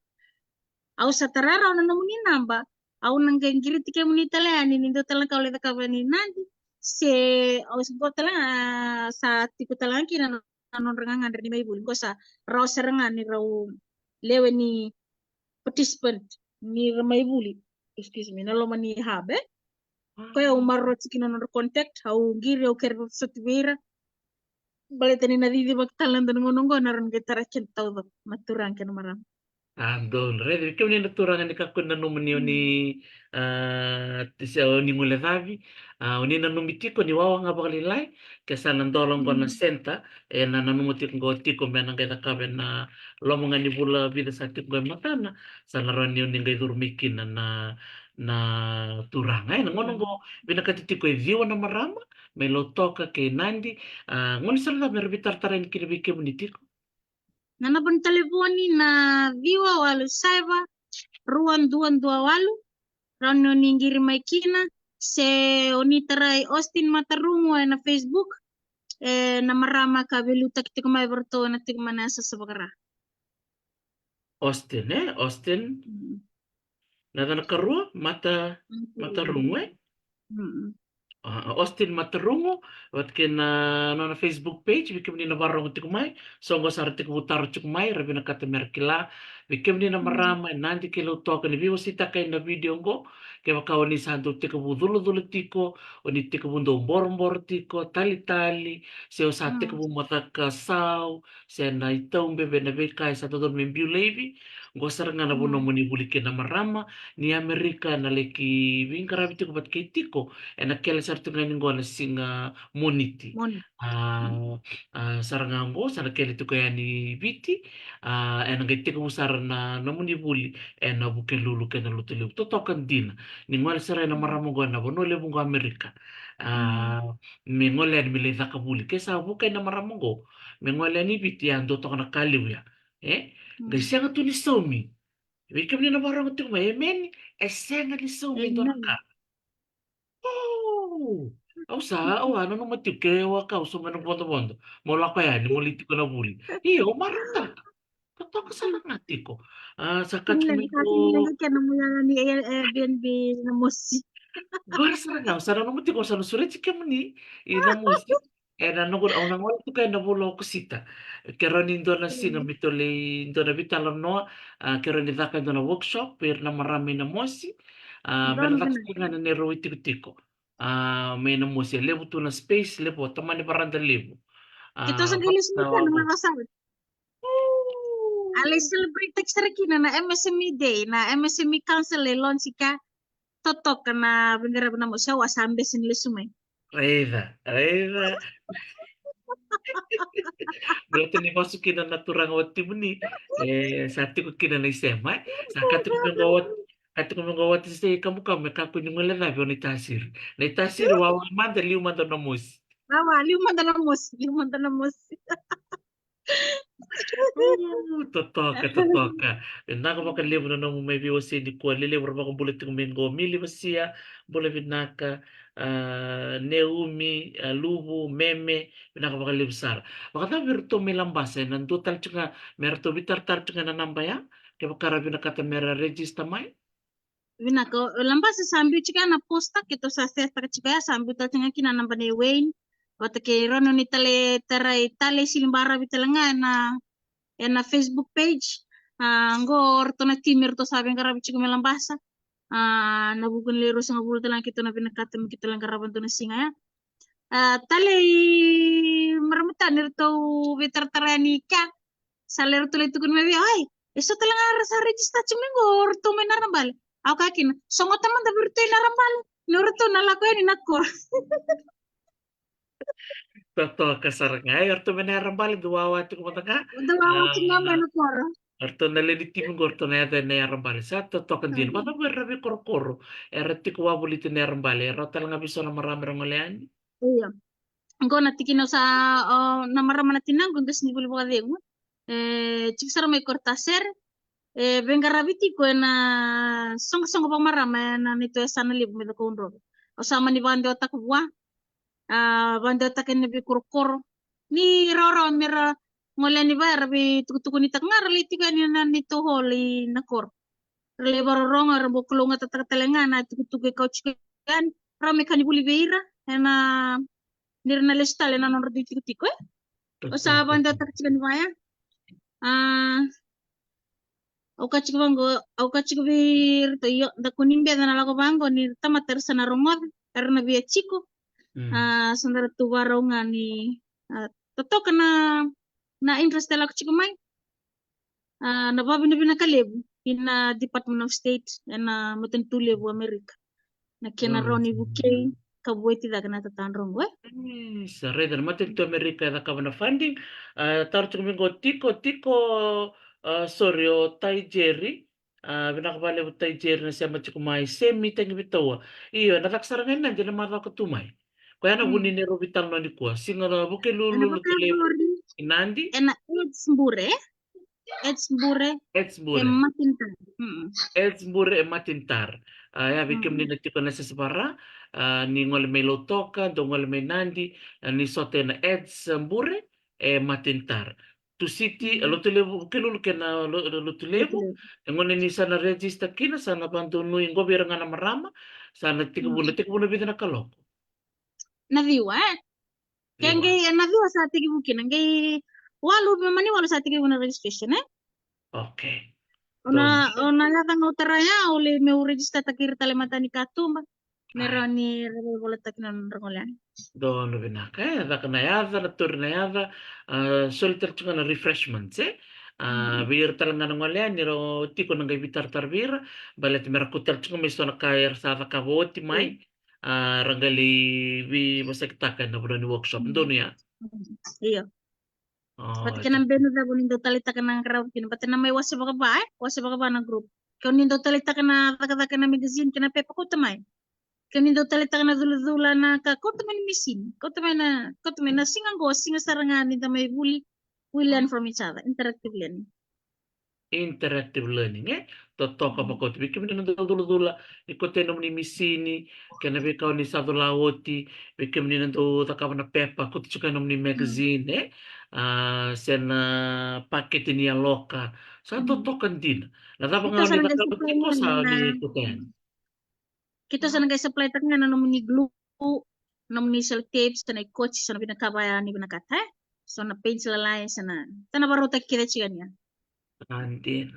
Au sa tarara na namuni namba. Au nang giri tike muni tala ani nindo tala ka ole ka bani nanti. Se au se tala sa tiku tala kina non rengangan dari mai bul ko sa raw serangan ni raw lewe ni participant ni ramai buli excuse me nalo mani habe ko ya umarro cikino no contact hau giri o kerbo sotvira baletani na didi baktalan dan ngonongo naron getara centau maturang ken maram Andol, rede, kau ni naturangan ni kakun na numani ni tisa ni mule davi, ni na numitiko ni wawa nga bakalilay, kesa nandolong ko na senta, na nanumutik ko tiko menang kaya kabe na lomongan ni bula vida sa tiko matana, sa naron ni ngay durmikin na turanga, ngonong ko binakatitiko viwa na marama, may lotoka kay nandi, ngon sa lang merbitar tarin kinibike mo ni tiko. nana pun telefoni na viwa walu saiba ruan duan dua walu rano ninggiri maikina se onitarai Austin matarungu na Facebook na marama ka beluta kitiko mai berto na tikmana sa sabagara Austin, Austin, nakarua mata rungue. Austin Matarungo, wat ken na Facebook page, bikim ni na barong tikumay, so ngo sa artik butar tikumay, rabi na katamerkila, bikim ni na marama, nanti kilo to kan biwo sita kay na video ngo, kay makaw ni santo tiko budulo dulo tiko, o ni tiko bundo borbor tiko, tali-tali, siyo sa tiko bumata kasaw, siya na itong bebe na bekay sa todo membiu levi, ngo sarang na buno mo ni bulikin na marama, ni Amerika na leki, bingkarabi tiko bat kay tiko, naquela certo ngayon na singa moniti. Sarangango sa nakeli to kaya ni Viti, nagayte ko sa na namuni buli na buke lulu ke na lutu liu to kan dina ni ngol sere na maramongo na bono le bungo Amerika me ngole ni mile zakabuli ke sa buke na maramongo me ngole ni biti ando to na kaliu ya gaisianga tu ni somi Wikam ni na barang tu may men esenga ni somi to na ka oh au ano no mati ke wa ka so men bondo bondo mo la pa ya ni mo liti ko na buli iyo marata Totoo sa ngati ko. Sakat Nilagay sa akin kumingo nilagay ka na mo yan ni Airbnb na mosi. gora saranga sarano mo tiko sa sulit si kamni ina musi era no gura una ngol tu kay nabulo ko sita kero nindo na singa bitole indo na bitalo no kero ni daka indo na workshop per na marami na mosi Doon mera tak na. singa na nero tiko tiko may na mosi lebu tu na space lebu tamani baranda lebu Ito sa gilis mo ka bakta na wag mga kasama. Alay celebrate sa kina na MSME Day na MSME Council launch ka totok ka na bendera na mo siya wasambe sinlisumay. Reza, Reza. Berarti dimasukin na naturang wati mo ni. Sati ko kinanaisema. Sa kati ko mengawat sa kamu kamu kako ni mula na biyo ni tasir. Na tasir wawa manda liu manda na mus. Rawa, lima tanamos. Totoka. Naka baka livro na mo may biyo si di ko livro baka bulit ko mingo mili basia boleh binaka Neumi Lubu Meme binaka baka libsar. Baka ta virtu milambase nan total cunga merto bitar tar cunga na nambaya ke baka rabi nakata mera register mai. Vinako, lamba sa sambi chika na posta kito sa sesta chika ya sambi ta tinga kina namba ni Wayne. Wata ke rono ni tale tale silimbara bitalanga na Facebook page. Ngo orto na timir to sabi nga rabi chika melambasa. Nabugun lero sa ngabulu talang kito na pinakatam kito lang karaban to na singa ya. Tale maramutan nirto bitar tarani ka. Sa lero tuloy tukun mewi ay. Eso talang sa register chika ngo orto may narambal. Ako kakin, songo taman da birto narambal. Nurto nalakoy ni nakor. Totoka sarangay orto menarambal duwawa tu kumata Dawa chika may nakor. Orto naliliti mo gorto na yata na yarambal sa totokan din. Baka rabi korokoro. Erati ko wabuliti na yarambal. Ero talaga biso na marami rangolean. Iya. Ngo natikino sa namarama na tinanggo ngas ni bulu bade mo. Chika sara may kortaser. Venga rabiti ko na song pa marama na nito sana libo me ko undro. O sama ni bande otak buwa. Bande otak ni bi korokoro. Ni roro mira ngole ni ba rabi tukutuku ni takngar liti ka ni na nito holi nakor. Rele barorong arabo kulunga tatatalenga na tukutuku kauchikan. Rame kanibuli beira. Na nirna listale na nonro di tiko o sa banda tak chikan baya au ka chikbango au ka chikbir to yo da kunimbe na lago bango ni tama tersa na romod karena biya chiko sandara tu baronga ni toto kana na interest la chikumai na babi na binakalebu ina Department of State na matentu lebu Amerika na kena Ronnie Bukey kabueti da kana tatandrong Sarre dan mate to Amerika da kabana funding. Tar mingo tiko sorry o tai Jerry. Binakabale mo tai Jerry na siya machikumay semi tangi bitawa. Iyo nataksarangan na dyan mata ko tumay. Kaya na bunin ni Robital na ni kuwa. Singara buke lulu tule inandi. Ena Edsmbure Edsmbure. Matintar. Edsmbure e Matintar. Ya bikim ni natiko na sa sabara. Ni ngol may lotoka, do ngol may nandi, ni sote na Edsmbure e Matintar. Tu city, lutulevo, kilulu ke na lutulevo, ngol ni sana register kina, sana bantu nui ngobira nga na marama, sana tikabuna bida na kaloko. Naviwa. Kenge naviwa sa tigi bukin, nge walu memani walu sa tigi buna registration Okay. Ona yata ngautaraya ule meu register takir talematani katumba. Meroni bola takinan rangolan. Doon binaka da kana yada na tur na yada soliter chunga na refreshments bir talaga ng wala niro tiko nang bitar tarbir balet merakutar chunga may sona kaya sa kaboti mai rangali bi masaktakan na bulan workshop doon ya Iya. Oh, Pati ka ng beno na nindo talita ka ng crowd kin. Pati na may wasa ba na group. Kau nindo talita ka na taka na magazine ka na pepa ko tamay. Kau nindo talita ka na dula-dula na ka kau tamay ni misin. Kau tamay na singang go singa sarangan nindo may we learn from each other. Interactive learning. interactive learning totoka pa ko biki mini dula ikote no ni misini kana be ka ni sado laoti biki mini ndo taka na pepa ko tsuka no ni magazine sen paket ni loka sa totokan din na dapat Kita nga ni sarang guys taka supply ko nga sa na ni ikoten kita sarang guys supply tak nga na naman ni glue naman ni self-tapes na coach sa na pinakabayan ni pinakata. So na pencil alliance na. Tana baro tak kita chigan niya. andin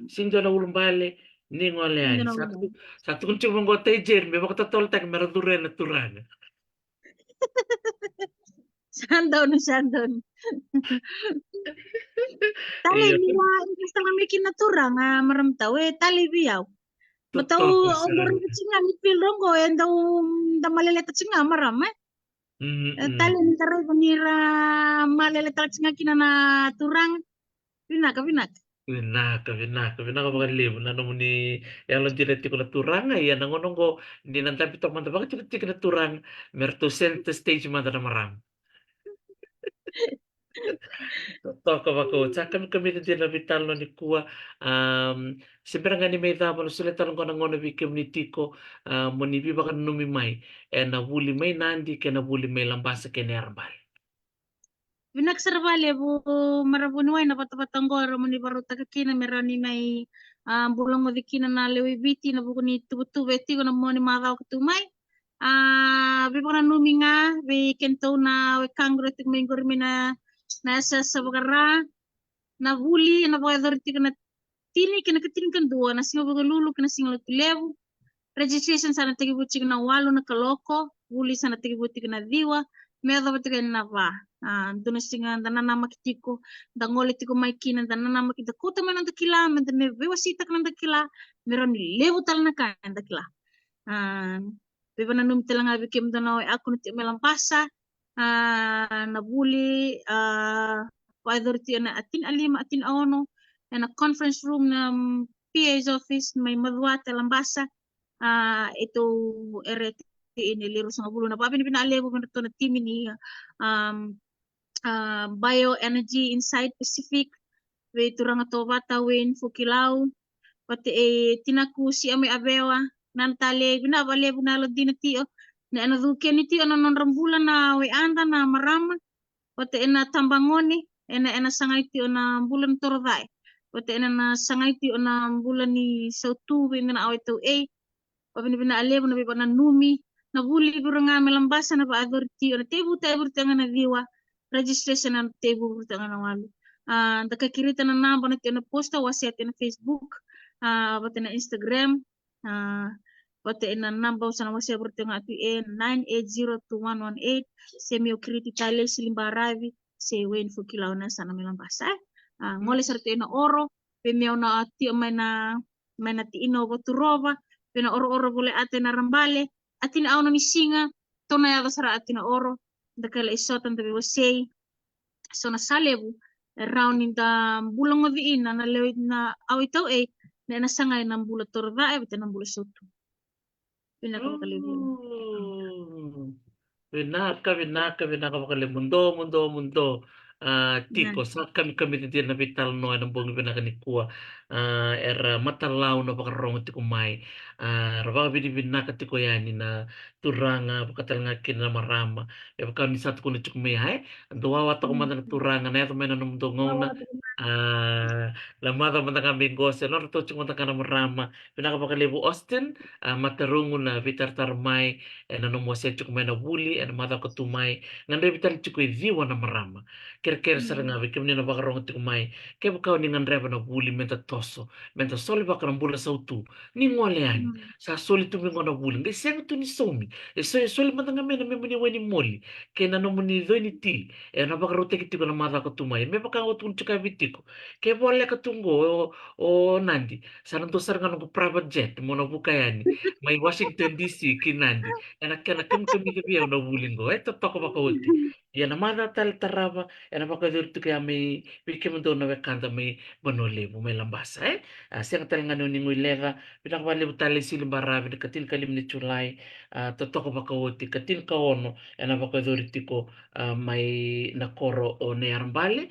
sinjo na ulum bale ni ngole Hindi ani na ulo. satu kun cuma ngote jer me bakta tol tak meradure na turanga Sundown. Tali iya kan niya, imbis na may kinaturang nga maramtaw tali biyaw. Mataw totoka umur sarang ko nga ni pilrong ko and daw da malilita nga maram tali ni taray panira malilita nga kinana turang pinak. Vinaka bakalimu nanu ni yang lo jire tiko na turanga ya nangonong ko ni nantapi tok manta baka tiko na turang merto center stage manta na maram. Toka bako cakam kami din na vital no ni kuwa siyempre nga ni may tama no sila talong ko nangono bikim ni tiko mo ni bi baka numi may na wuli may nandi ke na wuli may lambasa ke nerbal. Pinak sarbale bu marabunuay na patapatanggol ramon ni baruta kakina merani may bulang mo dikina na lewi biti na buko ni tubu eti ko na mo ni maraw katumay. Bipang na numinga, bi kento na we kangro tik may na nasa sa bagara na huli na bagay tik na tini kina katin kan dua na singa baga lulu kina singa levu registration sana tigi butik na walo na kaloko huli sana tigi butik na diwa medo butik na va duna singa dana nama kitiko dangole tiko mai kina dana nama kita kota mana dakila men me vewa sita kana dakila meron levu tal na kan dakila Beba na num telang abi kem dana aku nuti melampasa na buli whether ti na atin alima atin ono na conference room na PA's office may madwa telambasa ito ereti ini liru sa bulo na papi ni pinaalebo man to na team ni um, bioenergy inside Pacific we turang ato bata win fukilaw pati tinaku si ame abewa nan tale bina bale buna lo dinati na ana duke ni ti ana non rambulan na we anda na marama pati ena tambangoni ena sangay ti ona bulan torodai pati ena na sangay ti ona bulan ni sautu bina na awito pabini bina alebo na bipa na numi na buli biro nga melambasa na paador ti ona tebu ti nga na diwa registration na tebu ti nga na walo nakakirita na namba na ti na posta wasi ati na Facebook pati na Instagram pati na namba sa wasi ati nga ati 9802118 semio kriti tale silimbaravi se wen fukilaw na sana melambasa ngole sa ati na oro pemeo na ati may na ti ino boturova pina oro-oro boleh ate na rambale atin aw na misinga to na yada sara atin na oro dakala isotan tabi wasay so na salebu round in the bulang ngodiin na lewit na aw itaw na nasangay ng bulat torda bitan ng bulat soto pinakabakalibu Vinaka bakali mundo. Tiko sa kami din na vital no anong bungi vinaka ni kuwa. Era matalaw na bakarong tiko mai. Rabaka bini vinaka tiko yani na turanga bakatal nga kina marama. E baka ni satu kuno chuk mai hai. Doa wata ko man turanga na yato may nanumundo ngona. Lamada man kami gose no to chuk man kana marama. Vinaka bakali bu Austin matarungu na vitar tarmai nanong mo chuk may na buli mata ko tumai. Ngande vitar chuk viwa na marama. Kira-kira sarang abi kemni na bakarong ti kumai ke bukaw ni ngandreba na buli menta toso menta soli bakarang bula sa utu ni ngoleani sa soli tu mingo na buli ngai seng tu ni somi soli menta ngame na memuni weni moli ke na nomu ni do ni ti na bakaro te kitiko na mata ko tumai me baka o tun chika vitiko ke boleh katungo nandi sarang to sarang ano private jet mo na bukayani may Washington DC kinandi enak kem kemi na buli ngo to toko baka uti Ya namana tal tarava ena pakadur tu kaya may pikim do na wekanda may banole mo may lambasa siang tal ngano ni nguilega pinakbali tali silim barabi katin kalim ni chulai totoko bakawoti katin kaono ena pakadur tiko may nakoro o ne armbale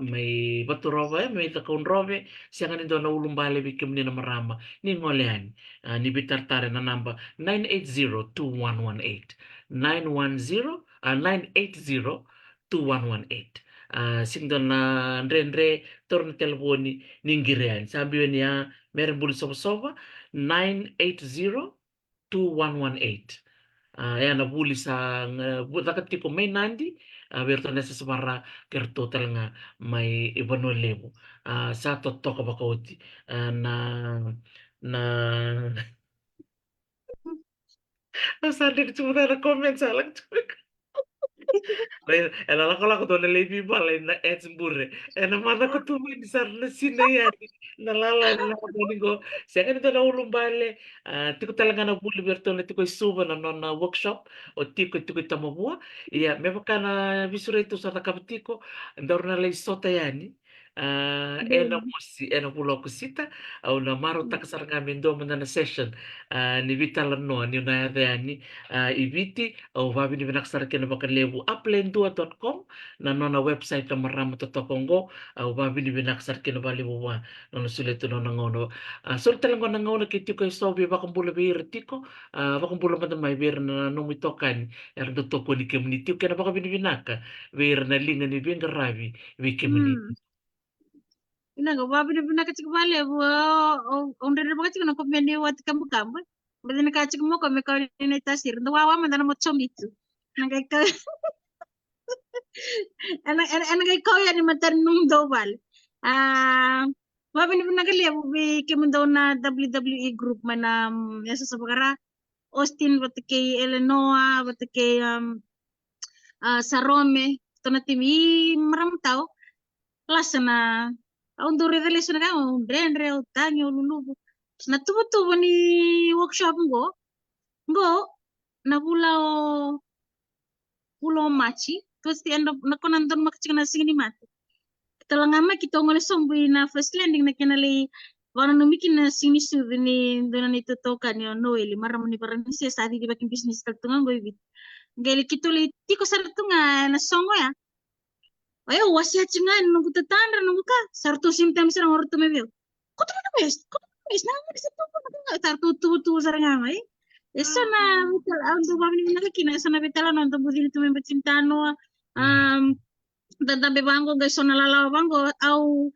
may baturova may takon robe siang ni do na ulumbale bikim ni na marama ni ngolean ni bitartare na namba 980-2118 910 980-2118. Singdon na Andre torno telefoni ningirian. Sabi niya, meron buli soba 980-2118. Ayan, nabuli sa dakat ko may nandi, berto na sa samara kerto nga may ibano lebo. Sa totoo ka ba kauti na sa din cuma na comment sa lang. Ela ko lang doon nalay balay na ets bure. Na mana ko tumi di sarna sinaya nalala na ko ko. Siya ganito na ulong bale. Tiko talaga na buli berto na tiko isuba na non na workshop o tiko tamabua. Iya, me baka na visura ito sa nakabtiko. Ndor na lay sota yani. Ena Then, musi ena pulo kusita au na maro takasar ngamin do na session ni vitala no ni na yani ibiti au babi ni binaksar kena bakal lebu upland2.com na nona website na marama totokongo au babi ni binaksar kena bali buwa no sulit no nangono so talang ko nangono kiti ko sobi bakang bula bir tiko bakang bula man may bir na numitokan er do toko ni community kena bakal binibinaka bir na linga ni bin garabi bi community. inaga babi na pinakachik bale onde na bakachik na komeni wat kambu kambu badina kachik mo kome ka ni tasir ndo wawa mandana mo chomitu naga ka ana ga ko yani matan nung do bal babi na pinakali bi kemundo na WWE group mana yasa sa bagara Austin batike Eleanor batike Sarome tonatimi maram tao lasana untuk revelation ka ndre utanyo lulubu na tubo ni workshop ngo na pulo machi terus di end na ko nandun makachika singini mati talangama kita ngole sombu na first landing na kinali wana numiki na sini suvi ni dona ni totoka ni noeli maram ni parang si sadi di bakin business kaltunga ngo ibit ngeli kituli tiko sartunga na songo ya ayo wasiat cungan nunggu tetandra nunggu ka sartu simtem serang ortu mebel kau tuh mana wes nama di situ pun nggak sartu tu serang amai esa na betul untuk kami ni nak kina esa na betul na untuk budi itu member cintano tentang bebango guys sona lala bango au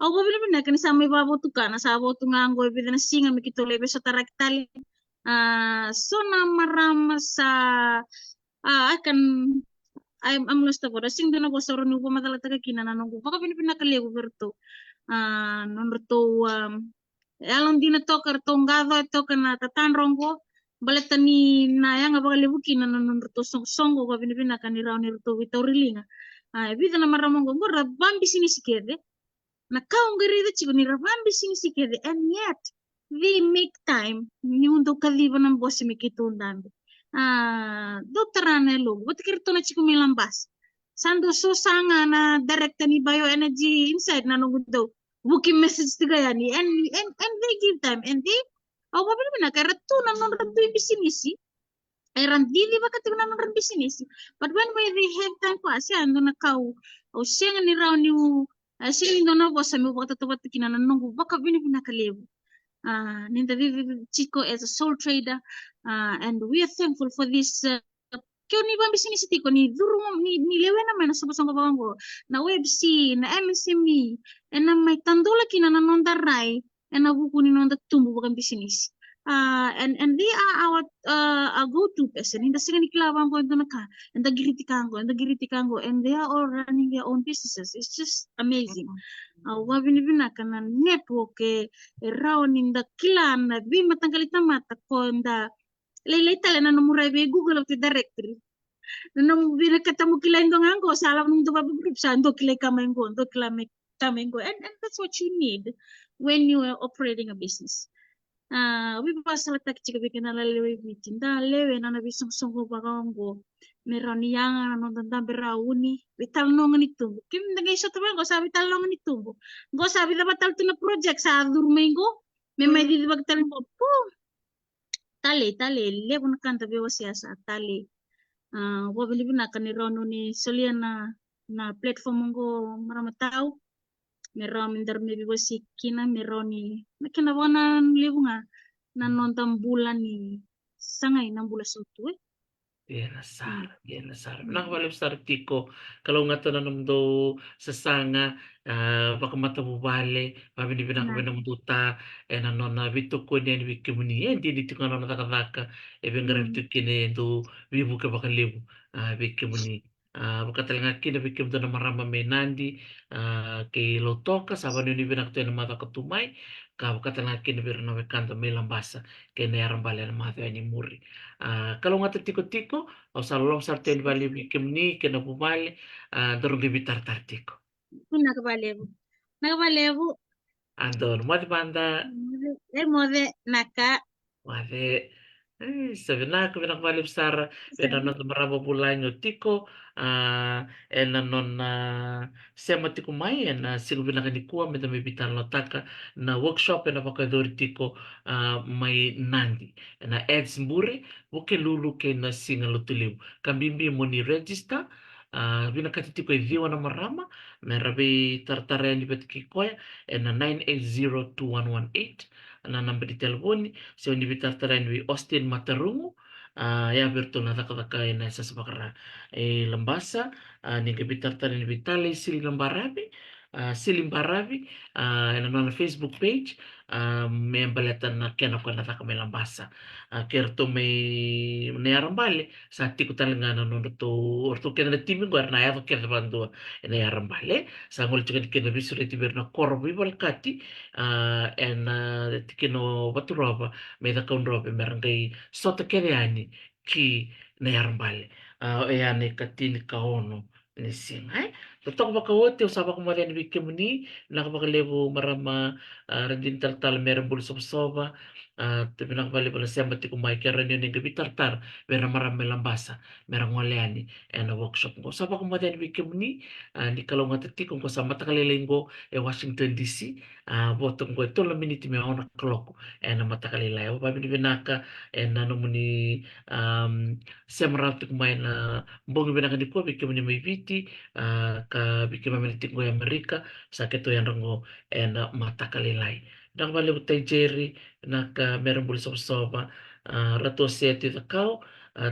babi ni kan sama babu tu kan sabo tu nganggo ibi na singa mikito lebe sotara kitali sona maram sa akan I'm lost ako. Dasing doon ako sa ron upo matalataga kinanan ko. Baka pinakali ako berto. Nonroto alon din to kartong gado to kana tatanrong ko. Baleta ni naya nga baka libuki na nonroto songo ko pinaka ni raw ni roto witawrilinga. Bida na maramong ko ngora bambi sinisikede. Nakaong garida chiko ni rabambi sinisikede and yet we make time ni undo kaliba ng boss mi kitundambi. Dokterane lo, buti kirto na chiko milambas. Sando so sanga na directa ni bioenergy inside na nung do. Booking message tiga yani and they give time and they babi na karato na nung rando bisinisi. Ay randili ba katig na nung bisinisi. But when they have time ko asya ando na kau o siya nga ni raw ni siya ni na boss mi baka tatabat kinanan nung baka binakalebu. Ninda Chico as a soul trader, and we are thankful for this. Kyo ni bang bisini siti ko ni duru ni lewe na man sa basang kabango na webc na MSME and na may tandola kina na nondaray and na buku ni nonda tumbo bakang business. And they are our go-to person. Hindi sila ni kilabang ko ito naka, and the giritikan ko, and they are all running their own businesses. It's just amazing. Wabinibina ka na network around in the kilan na bi matanggalita mata ko nda laylay tala na namuray be Google of the directory. Nung binakatamu kilay ndo nga ko, sa alam nung dubabi group sa ndo kilay kamengo, and that's what you need when you are operating a business. We pasal tak cika bikin ala lewe bitin da lewe na bisong songo bagango meron yang nonton tampil rauni vitalnongan itu kim nagay sa tabi ko sabi talongan itu go sabi dapat tal tuna project sa durmengo memay di bagtal mo po tale lebon kan tabi siasa tale wabili na kanirono ni soliana na platform ngo maramatao meron mindar mi si kina meroni makina wana lebu nga na nonton bulan ni sangay ng bulan sutu Bien nasar. Nakabalik sa artiko, kalau nga to nanam do sa sanga, baka matabubale, pabili na pinakabi ng duta, nanon na bitu ko niya ni Wikimuni, di dito nga na nakakaka, bengar bitu kine do wibu ka baka libu, Wikimuni. Baka talaga kina Wikim do na marama may nandi, kay Lotoka, sabi ni binakto ng mata katumay, baka talaga kina birna may kanto may lambasa, kay nayarang bala ng mata ni Muri. Kalau nga tiko-tiko, o sa lolong sarten bali bikim ni kena bumali, dorong gibitar tartiko. nakabalebu Andon, mo di banda, mode naka wade, sabi na ko binakbali sara, sabi benanon marabo bulan yung tiko, nanon na sema tiko may, sino binakanikuha, may dami bitan no taka, na workshop, na pakadori tiko, may nandi, na ads mburi, buke lulu ke na singa lutuliw. Kambimbi mo ni register, binakatitiko idiwa na marama, merabi tartare ni betkikoya, na 9802118, na namba di telefoni, so ni bitartaran wi Austin Matarungu, ya berto na taka na sa sabakara lambasa, ni bitartaran wi Tali Silimbarabi, na Facebook page, may balatan na kena ko na taka may lambasa. Kerto may nayarambale, sa tiko talaga na no to, orto kena na timing ko na yato kena bandua, nayarambale, sa ngol chukan kena bisuri tibir na korbi balkati, tikino waturoba meda kaunrobe merangkai sota kereani ki na yarambale yani katini kaono ni singa totok baka wote usaba ko mali ni bikimuni nakabakalebu marama randin tartal merambul soba tapi nakabali pala siya mati kumay kaya rin yun yung gabi tartar mera marama lambasa merang waleani na workshop ko usaba ko mali ni bikimuni ni kalunga tati kung kasama takalilinggo Washington DC bottom ko ito lang miniti may ako nakaloko na matakalilay o pabi ni binaka na muni siya marami kumain na bongi binaka ni po bikima ni may viti ka bikima minitik ko yung Amerika sa kito yan rango na matakalilay nang bali ko tay Jerry meron buli sa soba rato siya titakaw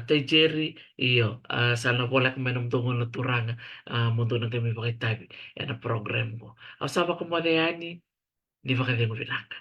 tay Jerry iyo sana wala kumain ng dungo na turanga mundo ng kami pakitabi yan ang program ko. Ang sama ko mo na yan, di ba kami mo pinaka?